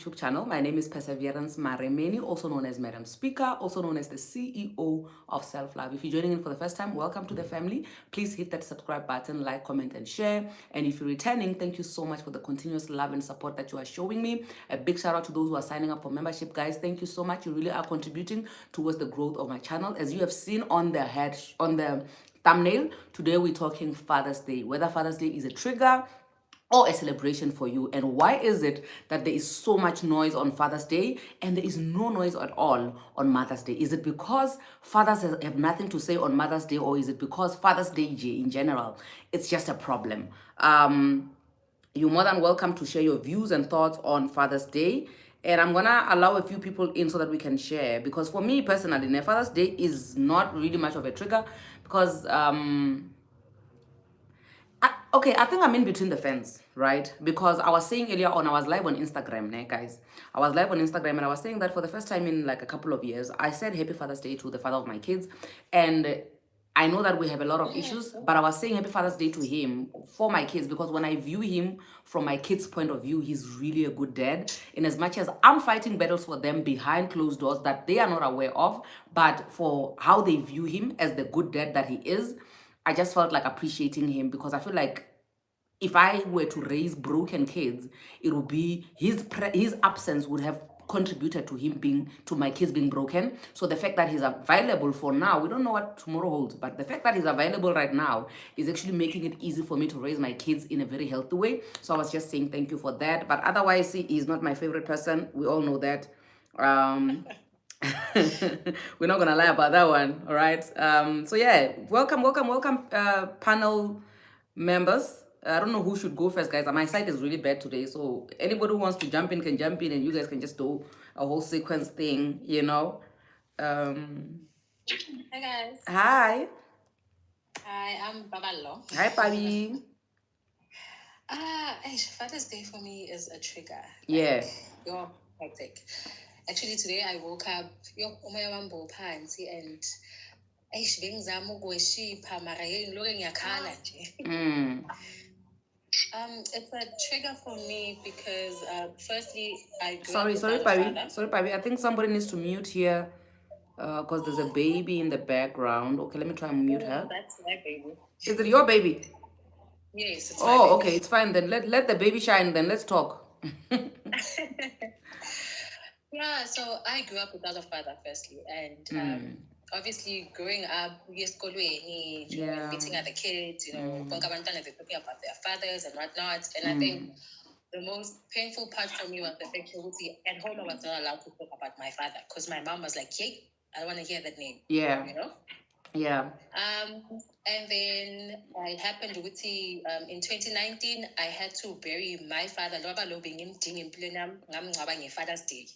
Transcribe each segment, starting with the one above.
YouTube channel. My name is Perseverance Maremeni, also known as Madam Speaker, also known as the CEO of Self Love. If you're joining in for the first time, welcome to the family. Please hit that subscribe button, like, comment, and share. And if you're returning, thank you so much for the continuous love and support that you are showing me. A big shout out to those who are signing up for membership, guys. Thank you so much. You really are contributing towards the growth of my channel. As you have seen on the thumbnail, today we're talking Father's Day. Whether Father's Day is a trigger or a celebration for you, and why is it that there is so much noise on Father's Day and there is no noise at all on Mother's Day? Is it because fathers have nothing to say on Mother's Day, or is it because Father's Day in general, it's just a problem? You're more than welcome to share your views and thoughts on Father's Day. And I'm gonna allow a few people in so that we can share. Because for me personally, Father's Day is not really much of a trigger because I think I'm in between the fence, right? Because I was saying earlier on, I was live on Instagram, guys. I was live on Instagram and I was saying that for the first time in like a couple of years, I said Happy Father's Day to the father of my kids. And I know that we have a lot of issues, but I was saying Happy Father's Day to him for my kids because when I view him from my kids' point of view, he's really a good dad. In as much as I'm fighting battles for them behind closed doors that they are not aware of, but for how they view him as the good dad that he is, I just felt like appreciating him because I feel like if I were to raise broken kids, it would be his absence would have contributed to my kids being broken. So the fact that he's available for now, we don't know what tomorrow holds, but the fact that he's available right now is actually making it easy for me to raise my kids in a very healthy way. So I was just saying thank you for that. But otherwise, he's not my favorite person. We all know that. We're not gonna lie about that one, all right? So yeah, welcome, panel members. I don't know who should go first, guys. My site is really bad today, so anybody who wants to jump in can jump in, and you guys can just do a whole sequence thing, you know. Hi guys. Hi. Hi, I'm Babalo. Hi, Pabi. Father's Day for me is a trigger. Yeah. You're hectic. Actually, today I woke up, and it's a trigger for me because firstly I grew up Sorry, without a Pabi. Sorry, Pabi. I think somebody needs to mute here because there's a baby in the background. Okay, let me try and mute her. That's my baby. Is it your baby? Yes, it's my baby. Okay, it's fine then. Let the baby shine then. Let's talk. Yeah, so I grew up without a father, firstly, and obviously growing up, meeting other kids, bonke abantwana, they're talking about their fathers and whatnot. And I think the most painful part for me was the fact that at home I was not allowed to talk about my father because my mom was like, "Hey, I don't want to hear that name." Yeah. Yeah. And then it happened with in 2019, I had to bury my father. Father's Day.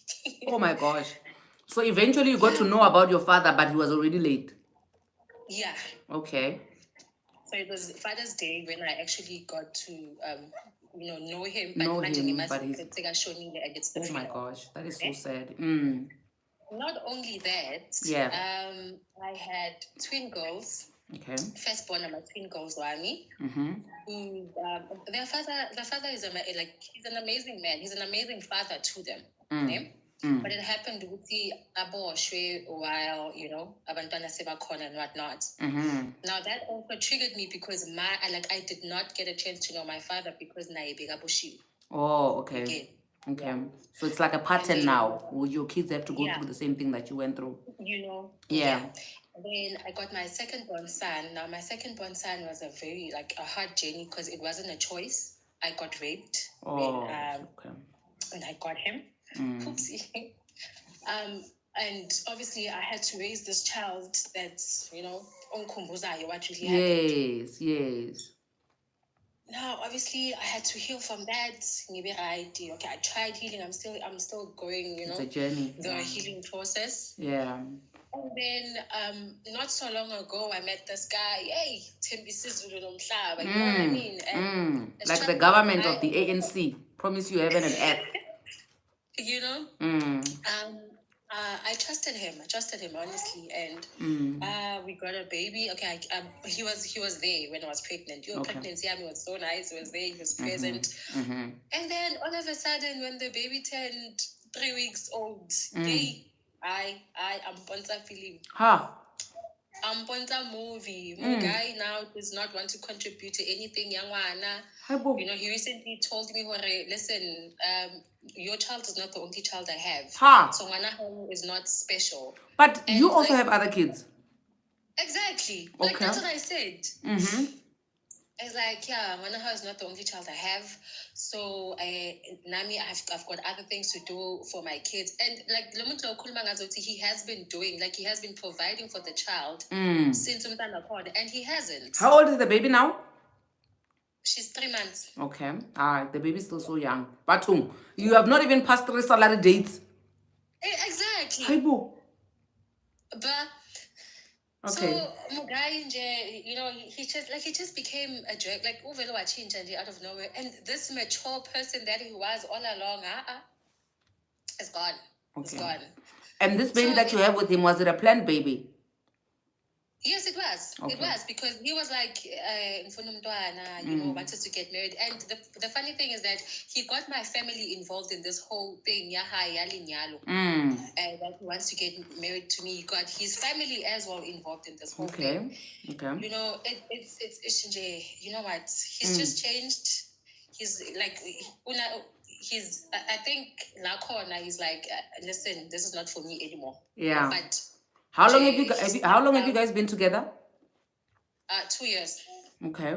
Oh my gosh. So eventually you got to know about your father, but he was already late. Yeah. Okay. So it was Father's Day when I actually got to know him. Know him, but he's... Oh my gosh, that is so sad. Not only that, yeah. I had twin girls. Okay. Firstborn are my twin girls, Wami. Who their father is he's an amazing man. He's an amazing father to them. Okay? But it happened with the abortion while abantwana sebakhona and whatnot. Now that also triggered me because I did not get a chance to know my father because naye bekaboshiwe. Oh, okay. Okay. Yeah. So it's like a pattern now. Would your kids have to go through the same thing that you went through? Yeah. Then I got my second-born son. Now, my second-born son was a very, a hard journey because it wasn't a choice. I got raped when I got him. Oopsie. And obviously, I had to raise this child that's, onkumbuzayo what really happened. Yes. Now, obviously, I had to heal from that. Okay, I tried healing. I'm still going, it's a journey. The healing process. Yeah. And then, not so long ago, I met this guy. Hey, Thembi Sizulu Nomhlaba. You know what I mean? And like the government of the ANC promise you heaven and earth. I trusted him. I trusted him honestly, and we got a baby. Okay, he was there when I was pregnant. Your pregnancy, he was so nice. He was there. He was present. And then all of a sudden, when the baby turned 3 weeks old, I am Ponta feeling. Ponta movie. Guy now does not want to contribute to anything. You know, he recently told me, listen, your child is not the only child I have. So Ngwana is not special. But you also have other kids. Exactly. Okay. Like, that's what I said. It's like, yeah, Ngwana is not the only child I have. So, Nami, I've got other things to do for my kids. And like, he has been doing, like, he has been providing for the child since Umtana called, and he hasn't. How old is the baby now? She's 3 months. Okay. The baby's still so young. But you have not even passed 3 salary dates. Exactly. But okay. So Mugai, you know, he just became a jerk, like out of nowhere. And this mature person that he was all along, it's gone. Okay. It's gone. And this baby that you have with him, was it a planned baby? Yes, it was. Okay. It was, because he was like, you know, wanted to get married. And the funny thing is that he got my family involved in this whole thing. And that he wants to get married to me. He got his family as well involved in this whole thing. Okay. You know, it's you know what? He's just changed. He's like, I think Lakona, he's like, listen, this is not for me anymore. Yeah. But how long have you guys been together? 2 years. Okay.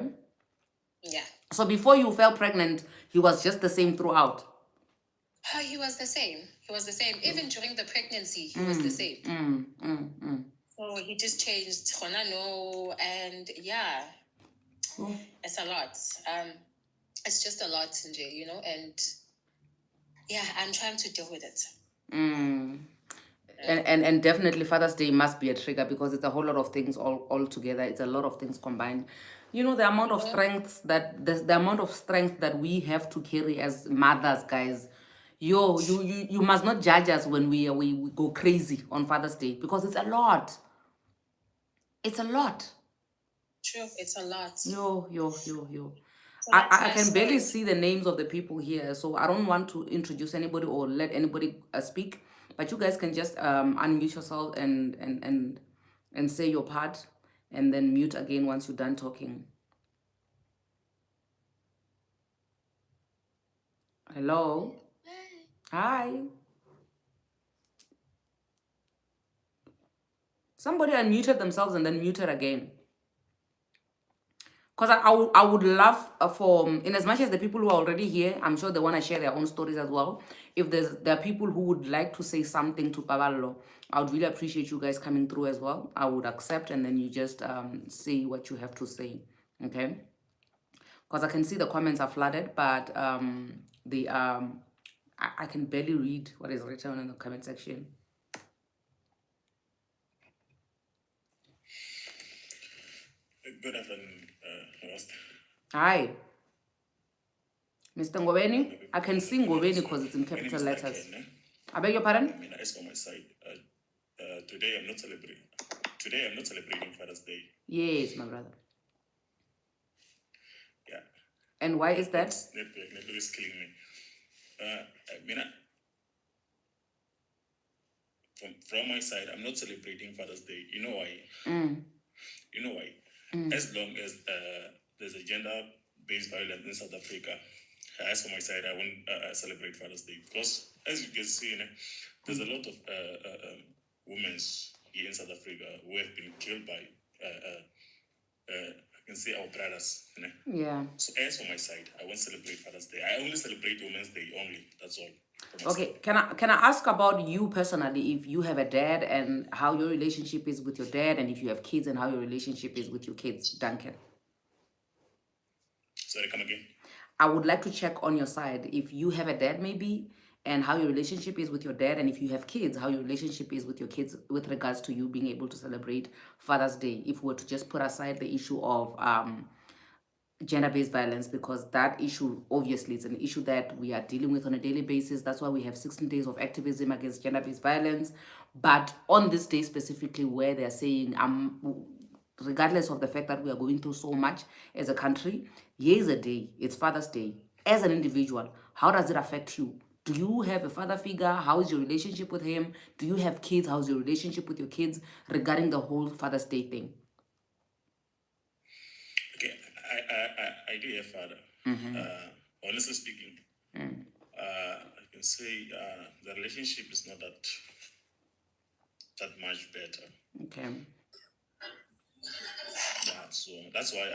Yeah. So before you fell pregnant, he was just the same throughout? He was the same. He was the same. Even during the pregnancy, he was the same. So he just changed. And yeah, it's a lot. It's just a lot, Nje, you know, and yeah, I'm trying to deal with it. And definitely Father's Day must be a trigger, because it's a whole lot of things all together. It's a lot of things combined. You know, the amount of strength that we have to carry as mothers, guys. You must not judge us when we go crazy on Father's Day, because it's a lot. It's a lot. True, it's a lot. Yo. So I can barely see the names of the people here, so I don't want to introduce anybody or let anybody speak. But you guys can just unmute yourself and say your part, and then mute again once you're done talking. Hello. Hi. Somebody unmuted themselves and then muted again. Because I would love for, in as much as the people who are already here, I'm sure they want to share their own stories as well. If there are people who would like to say something to Paballo, I would really appreciate you guys coming through as well. I would accept, and then you just say what you have to say, okay? Because I can see the comments are flooded, but I can barely read what is written in the comment section. Good afternoon, host. Hi. Mr. Ngobeni, I can see Ngobeni because it's in capital letters. I beg your pardon? I mean, as for my side, today I'm not celebrating Father's Day. Yes, my brother. Yeah. And why is that? Network is killing me. I mean, from my side, I'm not celebrating Father's Day. You know why? You know why? As long as there's a gender-based violence in South Africa, as for my side, I won't celebrate Father's Day, because as you can see, there's a lot of women here in South Africa who have been killed by, I can say, our brothers. Yeah. So as for my side, I won't celebrate Father's Day. I only celebrate Women's Day only. That's all. Okay, can I ask about you personally, if you have a dad and how your relationship is with your dad, and if you have kids and how your relationship is with your kids, Duncan? Sorry, come again? I would like to check on your side, if you have a dad maybe, and how your relationship is with your dad, and if you have kids, how your relationship is with your kids with regards to you being able to celebrate Father's Day, if we were to just put aside the issue of gender-based violence, because that issue obviously is an issue that we are dealing with on a daily basis. That's why we have 16 days of activism against gender-based violence. But on this day specifically, where they're saying regardless of the fact that we are going through so much as a country, here's a day, it's Father's Day. As an individual, how does it affect you? Do you have a father figure? How is your relationship with him? Do you have kids? How's your relationship with your kids regarding the whole Father's Day thing? Okay, I do have father. Honestly speaking, I can say the relationship is not that much better. Okay. Yeah, so that's why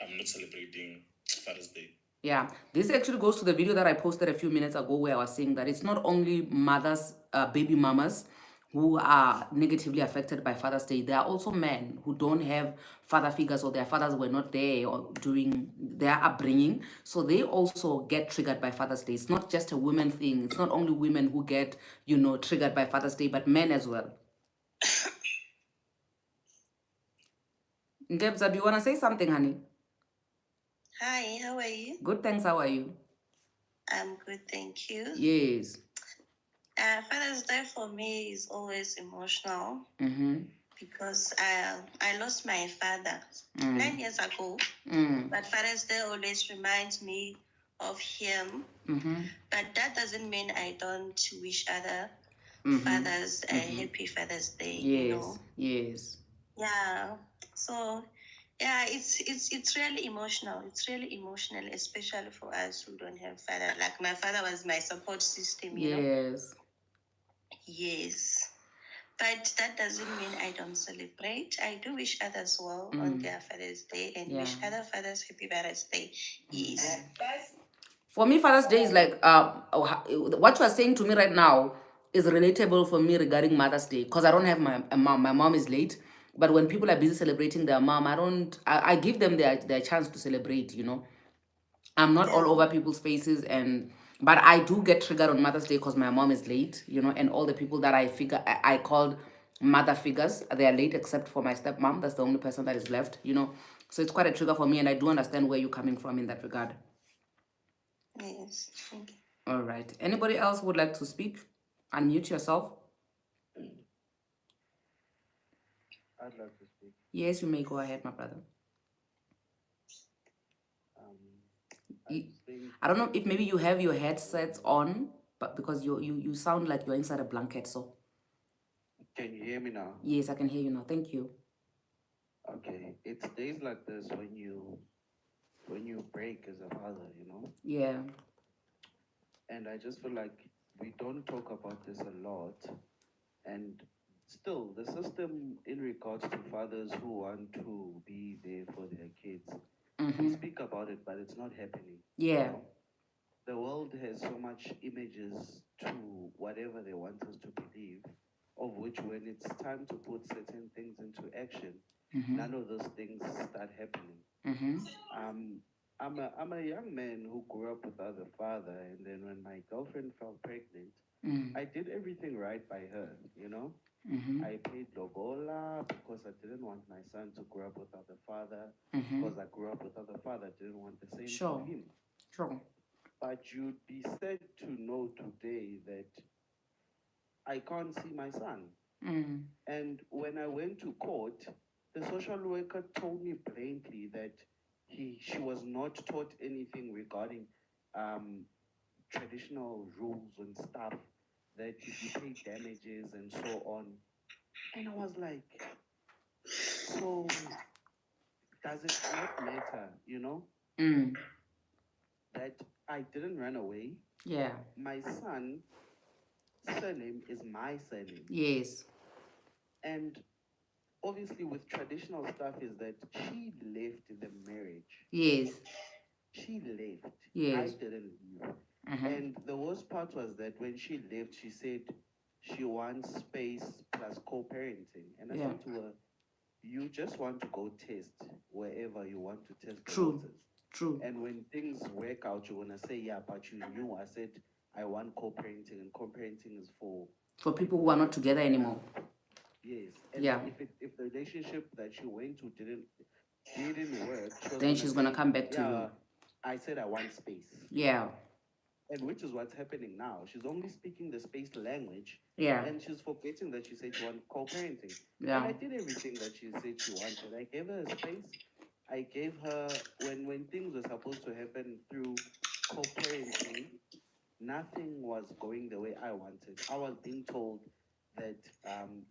I'm not celebrating Father's Day. Yeah, this actually goes to the video that I posted a few minutes ago where I was saying that it's not only mothers, baby mamas who are negatively affected by Father's Day. There are also men who don't have father figures, or their fathers were not there or during their upbringing. So they also get triggered by Father's Day. It's not just a women thing. It's not only women who get, triggered by Father's Day, but men as well. Ndebza, do you want to say something, honey? Hi, how are you? Good, thanks. How are you? I'm good, thank you. Yes. Father's Day for me is always emotional because I lost my father 9 years ago. But Father's Day always reminds me of him. But that doesn't mean I don't wish other fathers a happy Father's Day. Yes. Yes. Yeah. So yeah, it's really emotional. It's really emotional, especially for us who don't have father. Like my father was my support system, you know. Yes. Yes. But that doesn't mean I don't celebrate. I do wish others well on their Father's Day and wish other fathers happy Father's Day. Yes. For me, Father's Day is like what you are saying to me right now is relatable for me regarding Mother's Day, because I don't have a mom. My mom is late. But when people are busy celebrating their mom, I give them their chance to celebrate, I'm not all over people's faces, but I do get triggered on Mother's Day because my mom is late, and all the people that I called mother figures, they are late except for my stepmom. That's the only person that is left, So it's quite a trigger for me, and I do understand where you're coming from in that regard. Yes. All right. Anybody else would like to speak? Unmute yourself. I'd like to speak. Yes, you may go ahead, my brother. I don't know if maybe you have your headsets on, but because you sound like you're inside a blanket, so. Can you hear me now? Yes, I can hear you now. Thank you. Okay. It's days like this when you break as a father, Yeah. And I just feel like we don't talk about this a lot. And still, the system in regards to fathers who want to be there for their kids, we speak about it, but it's not happening. Yeah. The world has so much images to whatever they want us to believe, of which when it's time to put certain things into action, none of those things start happening. I'm a young man who grew up without a father, and then when my girlfriend fell pregnant, I did everything right by her, I paid lobola because I didn't want my son to grow up without a father, because I grew up without a father, I didn't want the same for him. Sure. But you'd be sad to know today that I can't see my son. And when I went to court, the social worker told me plainly that she was not taught anything regarding traditional rules and stuff, that if you pay damages and so on. And I was like, so does it not matter, that I didn't run away? Yeah. My son's surname is my surname. Yes. And obviously with traditional stuff is that she left the marriage. Yes. She left. Yes. I didn't leave. And the worst part was that when she left, she said she wants space plus co-parenting. And I said to her, you just want to go test wherever you want to test the waters. True. And when things work out, you're going to say, yeah, but you knew. I said, I want co-parenting, and co-parenting is for people who are not together anymore. Yes. And yeah. If the relationship that you went to didn't work, Then she's gonna say, come back to yeah, you. I said I want space. Yeah. And which is what's happening now. She's only speaking the space language. Yeah. And she's forgetting that she said she wanted co-parenting. Yeah. And I did everything that she said she wanted. I gave her a space. I gave her, when things were supposed to happen through co-parenting, nothing was going the way I wanted. I was being told that,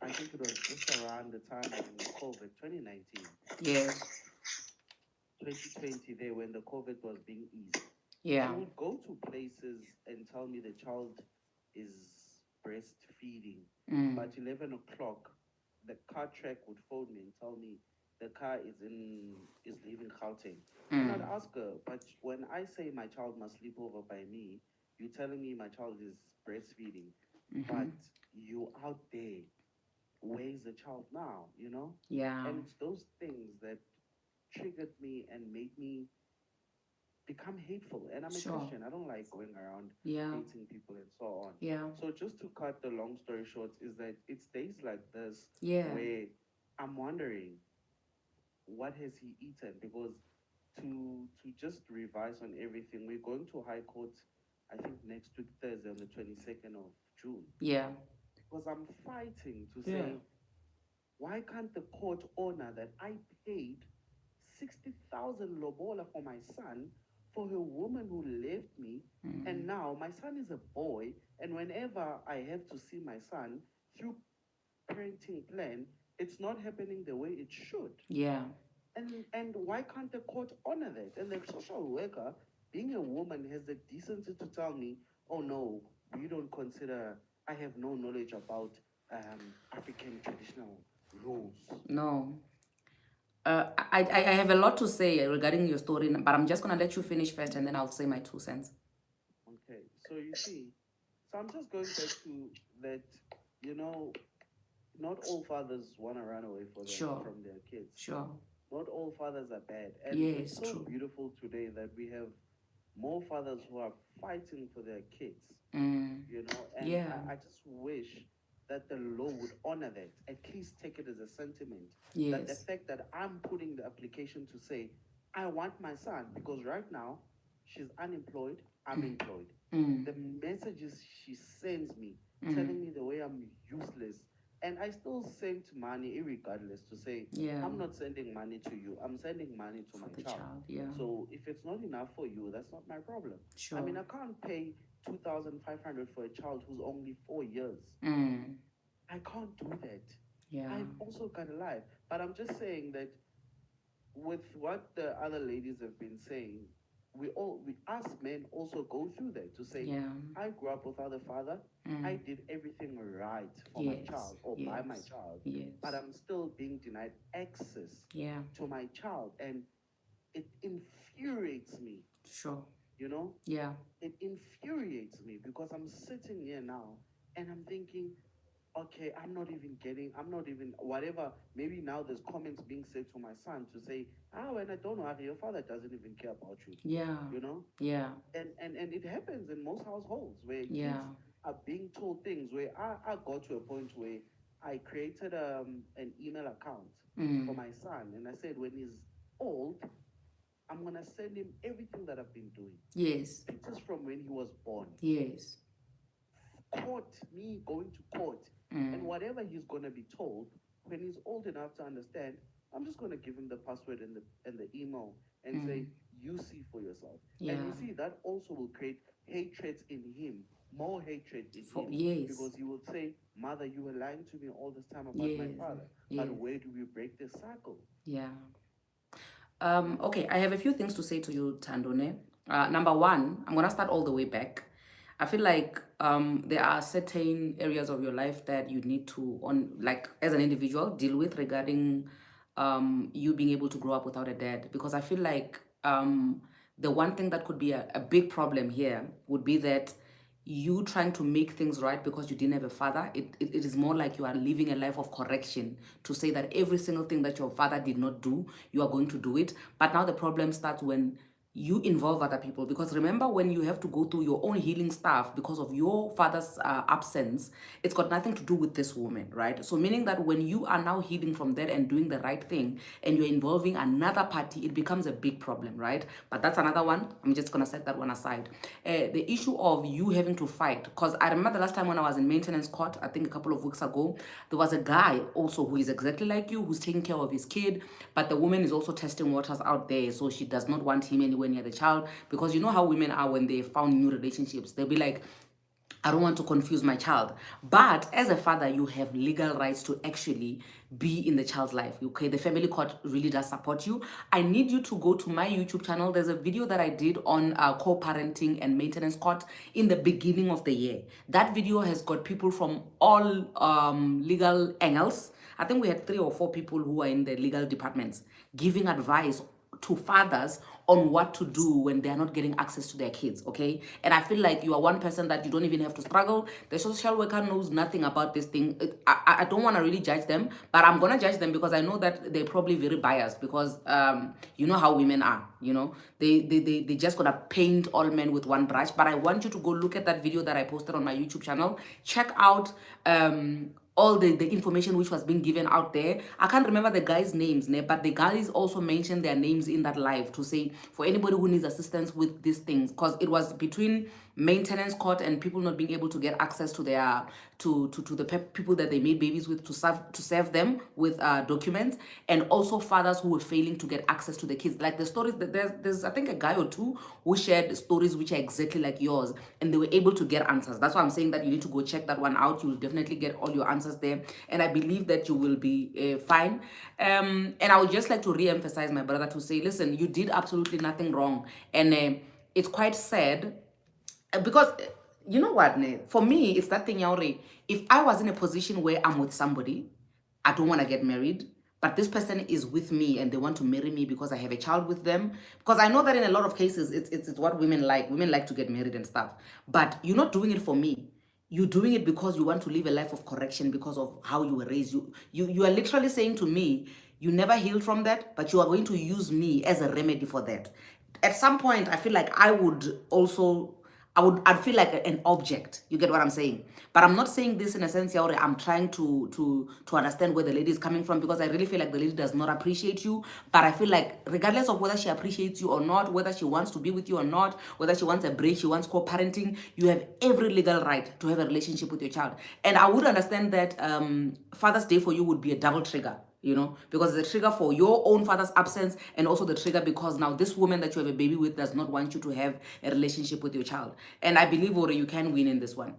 I think it was just around the time of COVID, 2019. Yes. 2020 there when the COVID was being eased. Yeah. She would go to places and tell me the child is breastfeeding. But 11 o'clock, the car track would phone me and tell me the car is leaving Gauteng. And I'd ask her, but when I say my child must sleep over by me, you're telling me my child is breastfeeding. But you out there, where's the child now, you know? Yeah. And it's those things that triggered me and made me become hateful. And I'm a Christian. I don't like going around hating people and so on. Yeah. So just to cut the long story short is that it's days like this where I'm wondering, what has he eaten? Because to just revise on everything, we're going to High Court, I think next week, Thursday, on the 22nd of June. Yeah. Because I'm fighting to say, why can't the court honor that I paid 60,000 lobola for my son, for a woman who left me, and now my son is a boy, and whenever I have to see my son through parenting plan, it's not happening the way it should. Yeah. And why can't the court honor that? And the social worker, being a woman, has the decency to tell me, oh no, we don't consider, I have no knowledge about African traditional rules. No. I have a lot to say regarding your story, but I'm just going to let you finish first and then I'll say my 2 cents. Okay, so you see, so I'm just going back to that, you know, not all fathers want to run away from their kids. Sure. Not all fathers are bad. And yes, it's so true. beautiful today that we have more fathers who are fighting for their kids, you know, and I just wish that the law would honor that, at least take it as a sentiment. Yes. That the fact that I'm putting the application to say, I want my son, because right now she's unemployed, I'm employed. The messages she sends me, telling me the way I'm useless, and I still send money irregardless to say, I'm not sending money to you, I'm sending money to my child. So if it's not enough for you, that's not my problem. Sure. I mean, I can't pay 2,500 for a child who's only 4 years. I can't do that. Yeah. I've also got a life. But I'm just saying that with what the other ladies have been saying, we us men also go through that to say, I grew up without a father. I did everything right for my child or by my child. But I'm still being denied access to my child. And it infuriates me. Sure. You know? Yeah. It infuriates me because I'm sitting here now and I'm thinking, okay, I'm not even, whatever, maybe now there's comments being said to my son to say, and I don't know, your father doesn't even care about you. Yeah. You know? Yeah. And it happens in most households where kids are being told things where I got to a point where I created an email account for my son, and I said, when he's old, I'm going to send him everything that I've been doing. Yes. Pictures from when he was born. Yes. Court, me going to court, and whatever he's going to be told, when he's old enough to understand, I'm just going to give him the password and the email and say, you see for yourself. And you see, that also will create hatred in him, more hatred in him. Because he will say, mother, you were lying to me all this time about my father. But where do we break this cycle? Yeah. Okay, I have a few things to say to you, Tandone. Number one, I'm going to start all the way back. I feel like there are certain areas of your life that you need to, like as an individual, deal with regarding you being able to grow up without a dad. Because I feel like the one thing that could be a big problem here would be that you trying to make things right because you didn't have a father. It is more like you are living a life of correction to say that every single thing that your father did not do, you are going to do it. But now the problem starts when you involve other people. Because remember, when you have to go through your own healing stuff because of your father's absence, it's got nothing to do with this woman, right? So meaning that when you are now healing from that and doing the right thing and you're involving another party, it becomes a big problem, right? But that's another one. I'm just gonna set that one aside. The issue of you having to fight, because I remember the last time when I was in maintenance court, I think a couple of weeks ago, there was a guy also who is exactly like you, who's taking care of his kid, but the woman is also testing waters out there, so she does not want him anywhere near the child, because you know how women are when they found new relationships. They'll be like, I don't want to confuse my child. But as a father, you have legal rights to actually be in the child's life. Okay, the family court really does support you. I need you to go to my YouTube channel. There's a video that I did on co-parenting and maintenance court in the beginning of the year. That video has got people from all legal angles. I think we had 3 or 4 people who are in the legal departments giving advice to fathers on what to do when they are not getting access to their kids, okay? And I feel like you are one person that you don't even have to struggle. The social worker knows nothing about this thing. I don't want to really judge them, but I'm going to judge them because I know that they're probably very biased because you know how women are, you know? They just going to paint all men with one brush. But I want you to go look at that video that I posted on my YouTube channel. Check out all the information which was being given out there. I can't remember the guys' names, but the guys also mentioned their names in that live to say, for anybody who needs assistance with these things, because it was between maintenance court and people not being able to get access to their to the people that they made babies with to serve them with documents, and also fathers who were failing to get access to the kids. Like the stories that there's I think a guy or two who shared stories which are exactly like yours, and they were able to get answers. That's why I'm saying that you need to go check that one out. You'll definitely get all your answers there, and I believe that you will be fine. And I would just like to re-emphasize, my brother, to say, listen, you did absolutely nothing wrong, and it's quite sad because you know what, for me, it's that thing, Yauri. If I was in a position where I'm with somebody, I don't want to get married, but this person is with me and they want to marry me because I have a child with them. Because I know that in a lot of cases, it's what women like. Women like to get married and stuff. But you're not doing it for me. You're doing it because you want to live a life of correction because of how you were raised. You are literally saying to me, you never healed from that, but you are going to use me as a remedy for that. At some point, I feel like I would also I'd feel like an object. You get what I'm saying? But I'm not saying this in a sense, Yauri, I'm trying to understand where the lady is coming from, because I really feel like the lady does not appreciate you. But I feel like regardless of whether she appreciates you or not, whether she wants to be with you or not, whether she wants a break, she wants co-parenting, you have every legal right to have a relationship with your child. And I would understand that Father's Day for you would be a double trigger, you know, because it's a trigger for your own father's absence, and also the trigger because now this woman that you have a baby with does not want you to have a relationship with your child. And I believe, Ori, you can win in this one.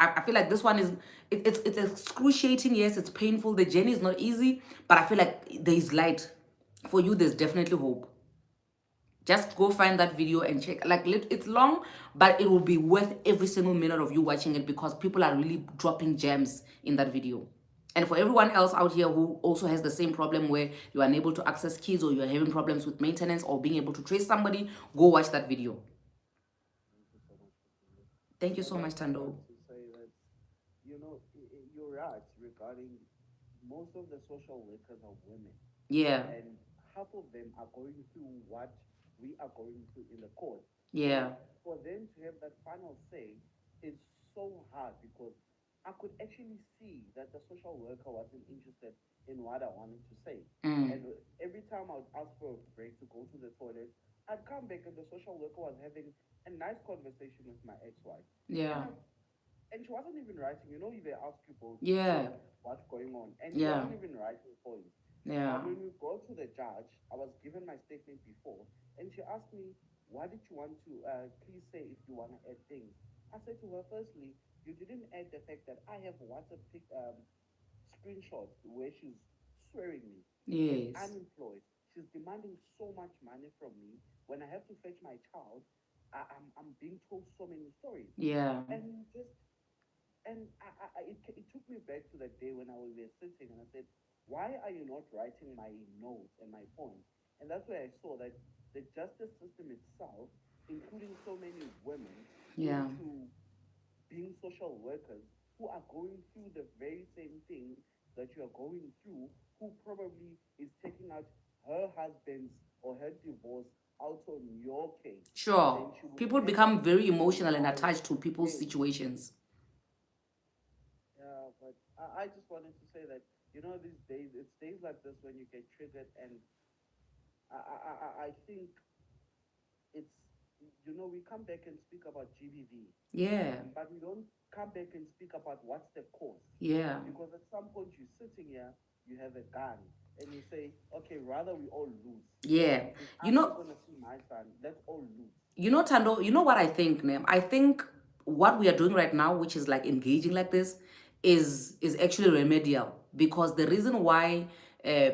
I feel like this one is, it's excruciating. Yes, it's painful. The journey is not easy, but I feel like there is light. For you, there's definitely hope. Just go find that video and check. Like, it's long, but it will be worth every single minute of you watching it, because people are really dropping gems in that video. And for everyone else out here who also has the same problem where you're unable to access kids, or you're having problems with maintenance or being able to trace somebody, go watch that video. Thank you so much, Tando. To say that, you're right regarding most of the social workers are women. Yeah. And half of them are going through what we are going through in the court. Yeah. For them to have that final say is so hard, because I could actually see that the social worker wasn't interested in what I wanted to say. And every time I would ask for a break to go to the toilet, I'd come back and the social worker was having a nice conversation with my ex-wife. Yeah. And she wasn't even writing. They ask you both what's going on. And she wasn't even writing for you. Yeah. When we go to the judge, I was given my statement before, and she asked me, what did you want to please say if you want to add things? I said to her, firstly, you didn't add the fact that I have WhatsApp screenshots where she's swearing me. Yes. Unemployed. She's demanding so much money from me. When I have to fetch my child, I'm being told so many stories. Yeah. And it took me back to that day when I was there sitting, and I said, why are you not writing my notes and my points? And that's where I saw that the justice system itself, including so many women into being social workers who are going through the very same thing that you are going through, who probably is taking out her husband's or her divorce out on your case, Sure. then she would People end become up very saying, emotional and "I attached to people's yes, situations. yeah." But I just wanted to say that, you know, these days, it's days like this when you get triggered, and I think it's, you know, we come back and speak about GBV, Yeah. but we don't come back and speak about what's the cause. Yeah. Because at some point you're sitting here, you have a gun, and you say, okay, rather we all lose. Yeah. If You I'm not know, going to see my son, let's all lose. Tando, you know what I think, Nem? I think what we are doing right now, which is like engaging like this, is actually remedial, because the reason why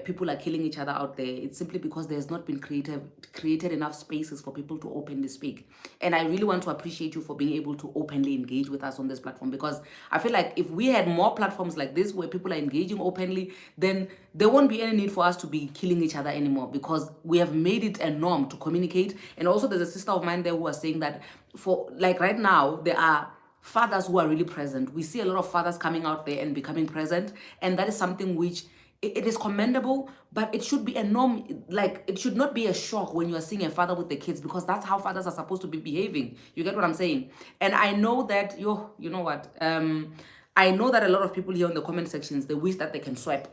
people are killing each other out there, it's simply because there's not been created enough spaces for people to openly speak. And I really want to appreciate you for being able to openly engage with us on this platform, because I feel like if we had more platforms like this where people are engaging openly, then there won't be any need for us to be killing each other anymore, because we have made it a norm to communicate. And also there's a sister of mine there who was saying that, for like right now, there are fathers who are really present. We see a lot of fathers coming out there and becoming present, and that is something which it is commendable, but it should be a norm. Like, it should not be a shock when you are seeing a father with the kids, because that's how fathers are supposed to be behaving. You get what I'm saying? And I know that you know what, I know that a lot of people here in the comment sections, they wish that they can swipe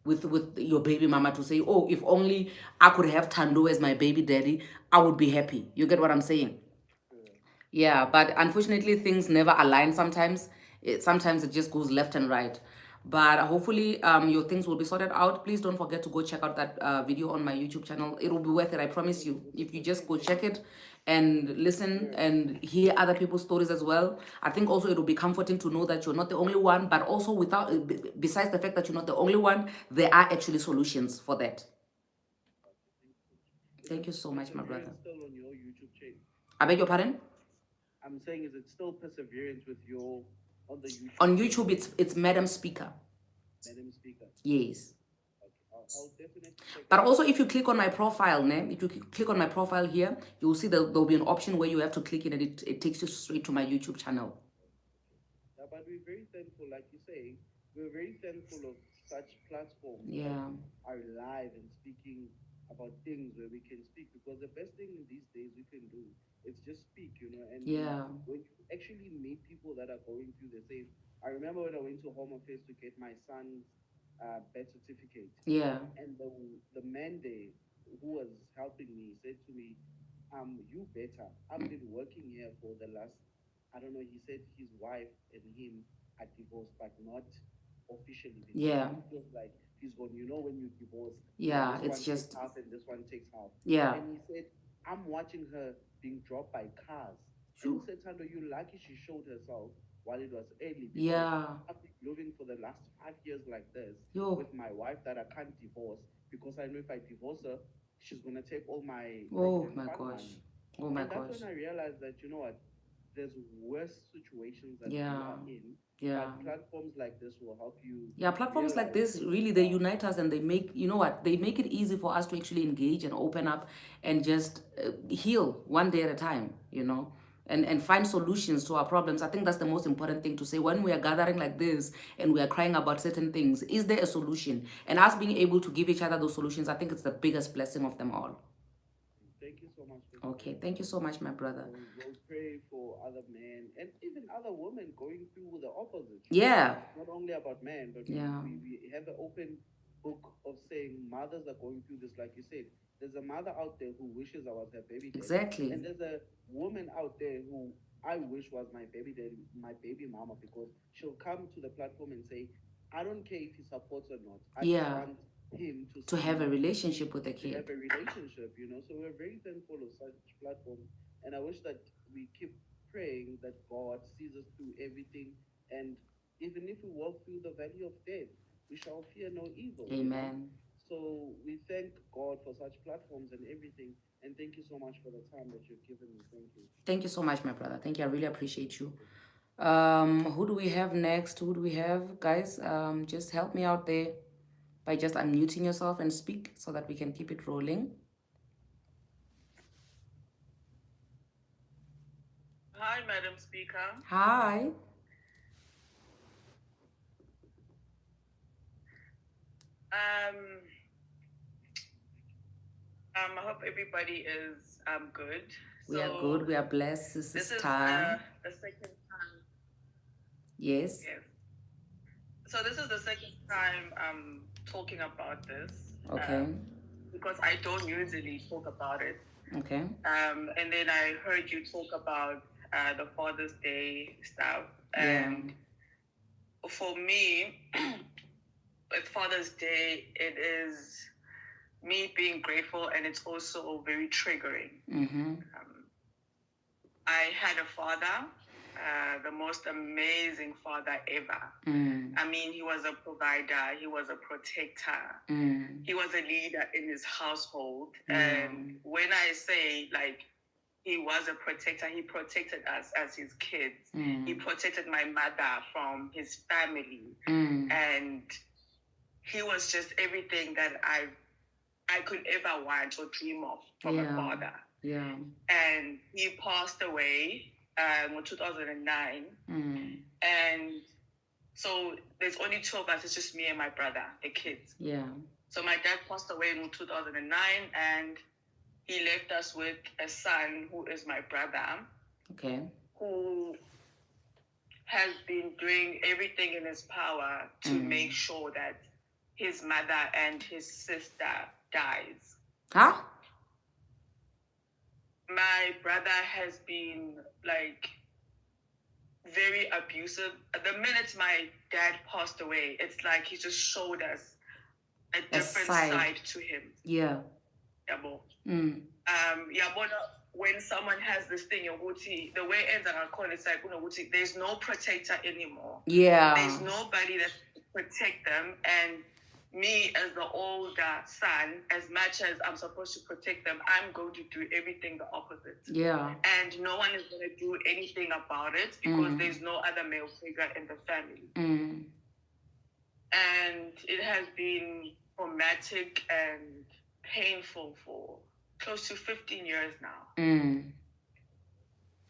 with your baby mama to say, oh, if only I could have Tando as my baby daddy, I would be happy. You get what I'm saying? Yeah, but unfortunately, things never align sometimes. Sometimes it just goes left and right. But hopefully, your things will be sorted out. Please don't forget to go check out that video on my YouTube channel. It will be worth it, I promise you. If you just go check it and listen and hear other people's stories as well. I think also it will be comforting to know that you're not the only one, but also besides the fact that you're not the only one, there are actually solutions for that. Thank you so much, my brother. Still on your YouTube channel? I beg your pardon? I'm saying, is it still perseverance with your on the YouTube? On YouTube, it's Madam Speaker. Madam Speaker. Yes. Okay. I'll definitely check. But also, if you click on my profile, if you click on my profile here, you'll see that there'll be an option where you have to click it, and it takes you straight to my YouTube channel. Yeah, but we're very thankful, like you say, we're very thankful of such platforms. Yeah. Are live and speaking about things where we can speak, because the best thing in these days we can do is just speak, you know. And yeah, when you actually meet people that are going through the same. I remember when I went to Home Affairs to get my son's birth certificate. Yeah. And the man there who was helping me said to me, you better. I've been working here for the last, I don't know, he said his wife and him are divorced, but not officially. Yeah. It feels like he's gone, you know, when you divorce. Yeah, this it's one just takes half and this one takes half. Yeah. And he said, I'm watching her being dropped by cars. And he said, Tando, you're lucky she showed herself while it was early. Yeah. I've been living for the last 5 years like this with my wife that I can't divorce, because I know if I divorce her, she's gonna take all my Oh my gosh. money. Oh my And gosh. that's when I realized that, you know what, there's worse situations that we Yeah. are in. Yeah. But platforms like this will help you. Yeah, platforms like this, really, they unite us, and they make, you know what, they make it easy for us to actually engage and open up and just heal one day at a time, you know, and find solutions to our problems. I think that's the most important thing to say when we are gathering like this and we are crying about certain things. Is there a solution? And us being able to give each other those solutions, I think it's the biggest blessing of them all. Thank you so much. Okay, thank you so much, my brother. We'll pray for other men and even other women going through the opposite. Yeah. Not only about men, but yeah, we have an open book of saying mothers are going through this, like you said. There's a mother out there who wishes I was her baby daddy. Exactly. And there's a woman out there who I wish was my baby daddy, my baby mama, because she'll come to the platform and say, I don't care if he supports or not. I just want him to have a relationship with the kid. Have a relationship, you know. So we're very thankful of such platforms, and I wish that we keep praying that God sees us through everything, and even if we walk through the valley of death, we shall fear no evil. Amen. So we thank God for such platforms and everything, and thank you so much for the time that you've given me. Thank you. Thank you so much, my brother. Thank you. I really appreciate you. Who do we have next? Who do we have, guys? Just help me out there by just unmuting yourself and speak so that we can keep it rolling. Hi, Madam Speaker. Hi. I hope everybody is good. We are good. We are blessed. This is the time. second time. Yes. Yes. So this is the second time I'm talking about this. Okay. Because I don't usually talk about it. Okay. And then I heard you talk about the Father's Day stuff. And for me, with Father's Day, it is me being grateful, and it's also very triggering. Mm-hmm. I had a father, the most amazing father ever. I mean, he was a provider, he was a protector, he was a leader in his household. And when I say, like, he was a protector, he protected us as his kids. He protected my mother from his family. And he was just everything that I could ever want or dream of from a father. Yeah. And he passed away in 2009. And so there's only two of us. It's just me and my brother, the kids. Yeah. So my dad passed away in 2009, and he left us with a son who is my brother. Okay. Who has been doing everything in his power to make sure that his mother and his sister dies. Huh? My brother has been, like, very abusive. The minute my dad passed away, it's like he just showed us a different side to him. Yeah. Yabo. When someone has this thing, the way ends are called, it's like, there's no protector anymore. Yeah. There's nobody that protect them. And me, as the older son, as much as I'm supposed to protect them, I'm going to do everything the opposite. Yeah. And no one is going to do anything about it because there's no other male figure in the family. And it has been traumatic and painful for close to 15 years now. And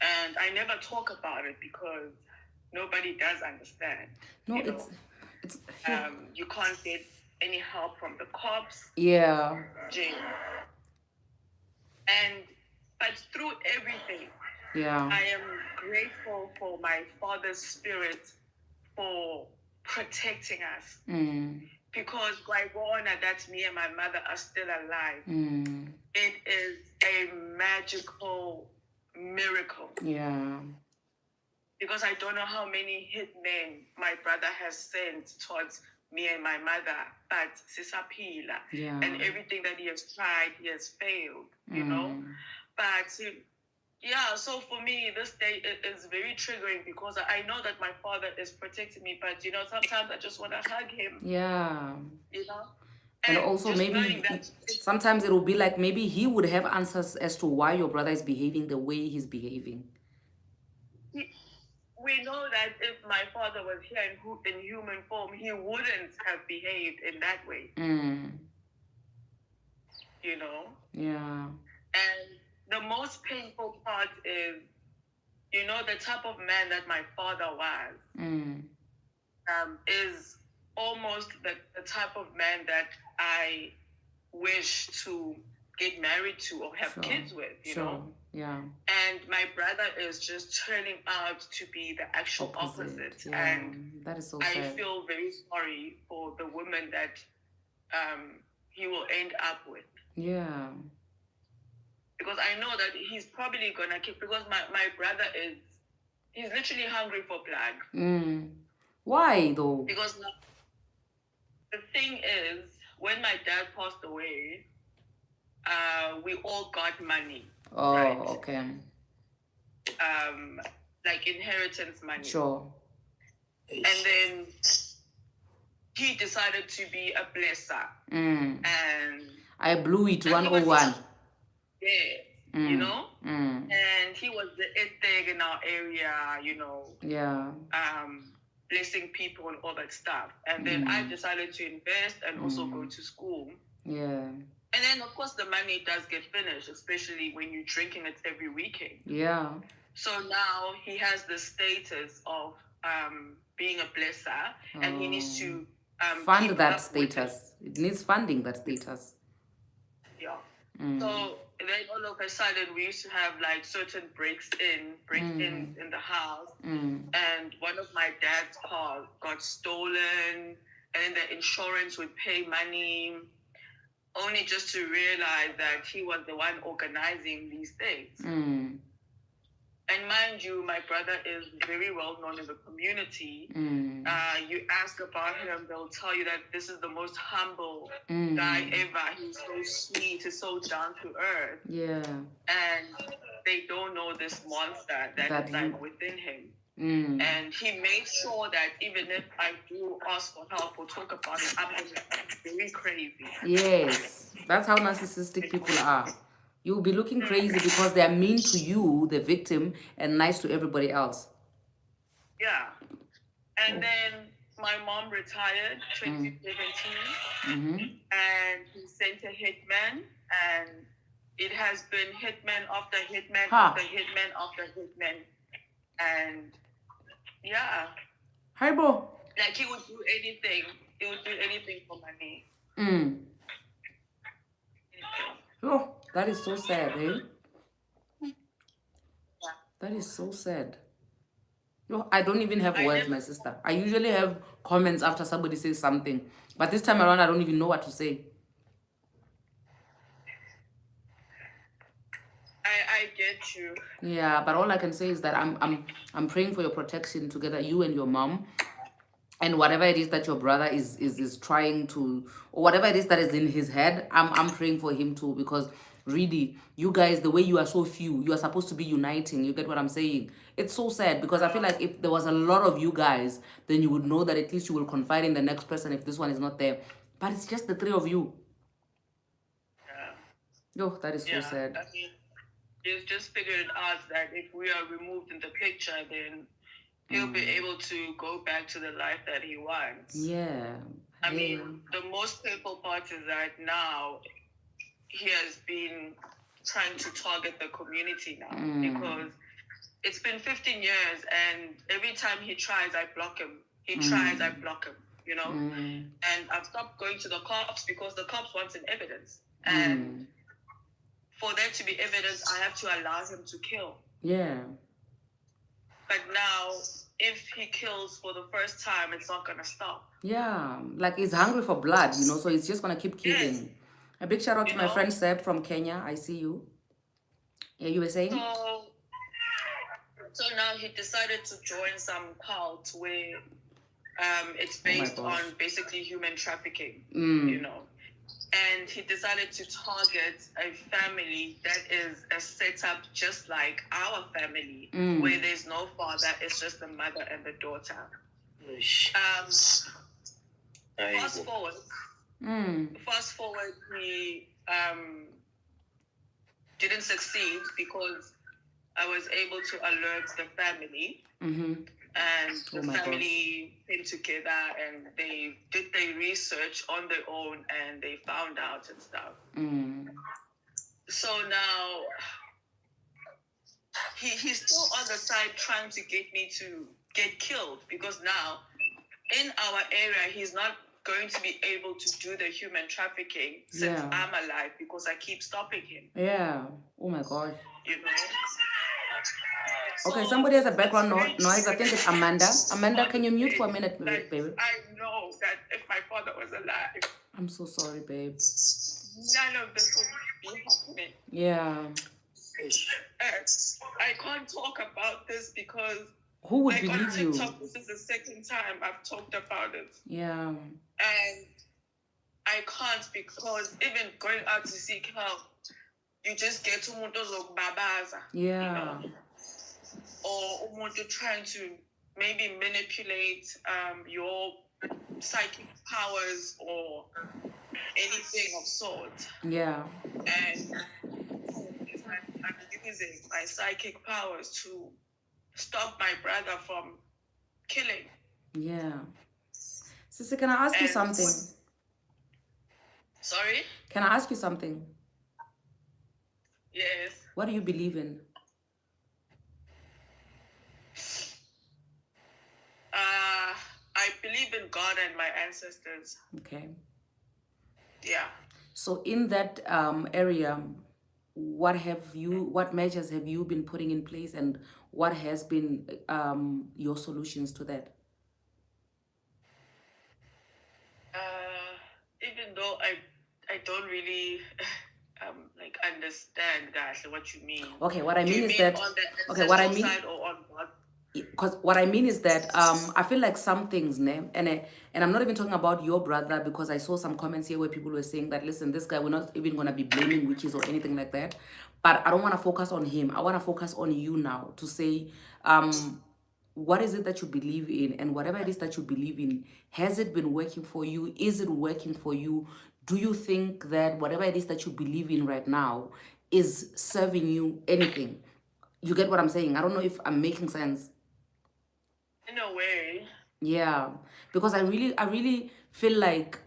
I never talk about it because nobody does understand. No, it's you can't get any help from the cops. Yeah. Jail. But through everything, I am grateful for my father's spirit for protecting us. Because that me and my mother are still alive. It is a magical miracle. Yeah. Because I don't know how many hitmen my brother has sent towards me and my mother, but sisapila. Yeah. And everything that he has tried, he has failed, you know. But so for me, this day is very triggering because I know that my father is protecting me, but sometimes I just want to hug him. Yeah. And also maybe sometimes it will be like maybe he would have answers as to why your brother is behaving the way he's behaving. We know that if my father was here in human form, he wouldn't have behaved in that way. Yeah. And the most painful part is, the type of man that my father was, is almost the type of man that I wish to get married to or have kids with, you know? Yeah. And my brother is just turning out to be the actual opposite. Yeah. And that is so I sad. feel very sorry for the woman that he will end up with. Yeah. Because I know that he's probably gonna keep, because my brother he's literally hungry for blood. Why though? Because the thing is, when my dad passed away, we all got money. Oh, right? okay. Like inheritance money. Sure. And then he decided to be a blesser. And I blew it 101. You know? And he was the thing in our area, Yeah. Blessing people and all that stuff. And then I decided to invest and also go to school. Yeah. And then, of course, the money does get finished, especially when you're drinking it every weekend. Yeah. So now he has the status of being a blesser, and he needs to fund that status. It needs funding, that status. Yeah. So then all of a sudden we used to have like certain breaks in the house, and one of my dad's cars got stolen, and then the insurance would pay money, only just to realize that he was the one organizing these things. And mind you, my brother is very well known in the community. You ask about him, they'll tell you that this is the most humble guy ever. He's so sweet, he's so down to earth. Yeah. And they don't know this monster that is like within him. And he made sure that even if I do ask for help or talk about it, I'm very crazy. Yes. That's how narcissistic people are. You'll be looking crazy because they're mean to you, the victim, and nice to everybody else. Yeah. And then my mom retired 2017, and he sent a hitman, and it has been hitman after hitman after hitman after hitman. And yeah. Hi, bro. Like he would do anything. He would do anything for money. Oh, that is so sad, eh? That is so sad. No, I don't even have words, my sister. I usually have comments after somebody says something. But this time around, I don't even know what to say. I get you. Yeah, but all I can say is that I'm praying for your protection together, you and your mom. And whatever it is that your brother is trying to, or whatever it is that is in his head, I'm praying for him too, because really, you guys, the way you are so few, you are supposed to be uniting. You get what I'm saying? It's so sad, because I feel like if there was a lot of you guys, then you would know that at least you will confide in the next person if this one is not there. But it's just the three of you. Yeah. Yo, that is so sad. I mean, he's just figured out that if we are removed in the picture, then he'll be able to go back to the life that he wants. Yeah. I mean, the most painful part is that now he has been trying to target the community now, because it's been 15 years, and every time he tries, I block him. He tries, I block him, you know? And I've stopped going to the cops because the cops want some evidence. And for there to be evidence, I have to allow him to kill. Yeah. But now, if he kills for the first time, it's not going to stop. Yeah, like he's hungry for blood, you know, so he's just going to keep killing. Yes. A big shout out to my friend Seb from Kenya. I see you. Yeah, you were saying? So now he decided to join some cult where it's based on basically human trafficking, you know. And he decided to target a family that is a setup just like our family, where there's no father, it's just the mother and the daughter. Fast forward, he didn't succeed because I was able to alert the family. And the family came together and they did their research on their own and they found out and stuff. So now he's still on the side trying to get me to get killed, because now in our area he's not going to be able to do the human trafficking since I'm alive, because I keep stopping him. Yeah. Oh my God. You know? Okay, somebody has a background noise. I think it's Amanda. Amanda, can you mute for a minute, baby? I know that if my father was alive, I'm so sorry, babe. none of this would be happening. Yeah. I can't talk about this because who would believe on TikTok, this is the second time I've talked about it. Yeah. And I can't, because even going out to seek help, you just get to babaza. Yeah. You know? Or umuntu trying to maybe manipulate your psychic powers or anything of sort. Yeah. And I'm using my psychic powers to stop my brother from killing. Yeah. Sister, can I ask you something? Sorry? Can I ask you something? Yes. What do you believe in? I believe in God and my ancestors. Okay. Yeah. So in that area, what measures have you been putting in place, and what has been your solutions to that? Even though I don't really like understand that what you mean. Okay, what I Do mean you is mean that on the okay, what I ancestral mean side or on what? because what I mean is that I feel like some things, and I'm not even talking about your brother, because I saw some comments here where people were saying that, listen, this guy, we're not even gonna be blaming witches or anything like that. But I don't want to focus on him. I want to focus on you now to say, what is it that you believe in, and whatever it is that you believe in, has it been working for you? Is it working for you? Do you think that whatever it is that you believe in right now is serving you anything? You get what I'm saying? I don't know if I'm making sense. In a way. Yeah, because I really feel like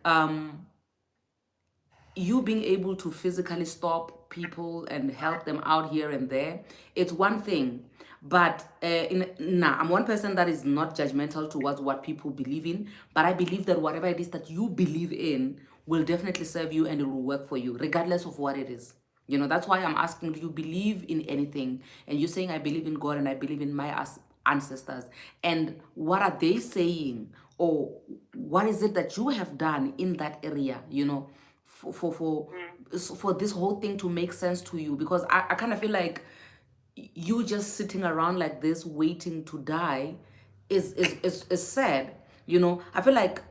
you being able to physically stop people and help them out here and there, it's one thing. But I'm one person that is not judgmental towards what people believe in, but I believe that whatever it is that you believe in will definitely serve you, and it will work for you regardless of what it is. You know, that's why I'm asking, do you believe in anything? And you're saying, I believe in God and I believe in my ancestors. And what are they saying? Or what is it that you have done in that area, you know, for this whole thing to make sense to you? Because I kind of feel like you just sitting around like this waiting to die is sad. You know, I feel like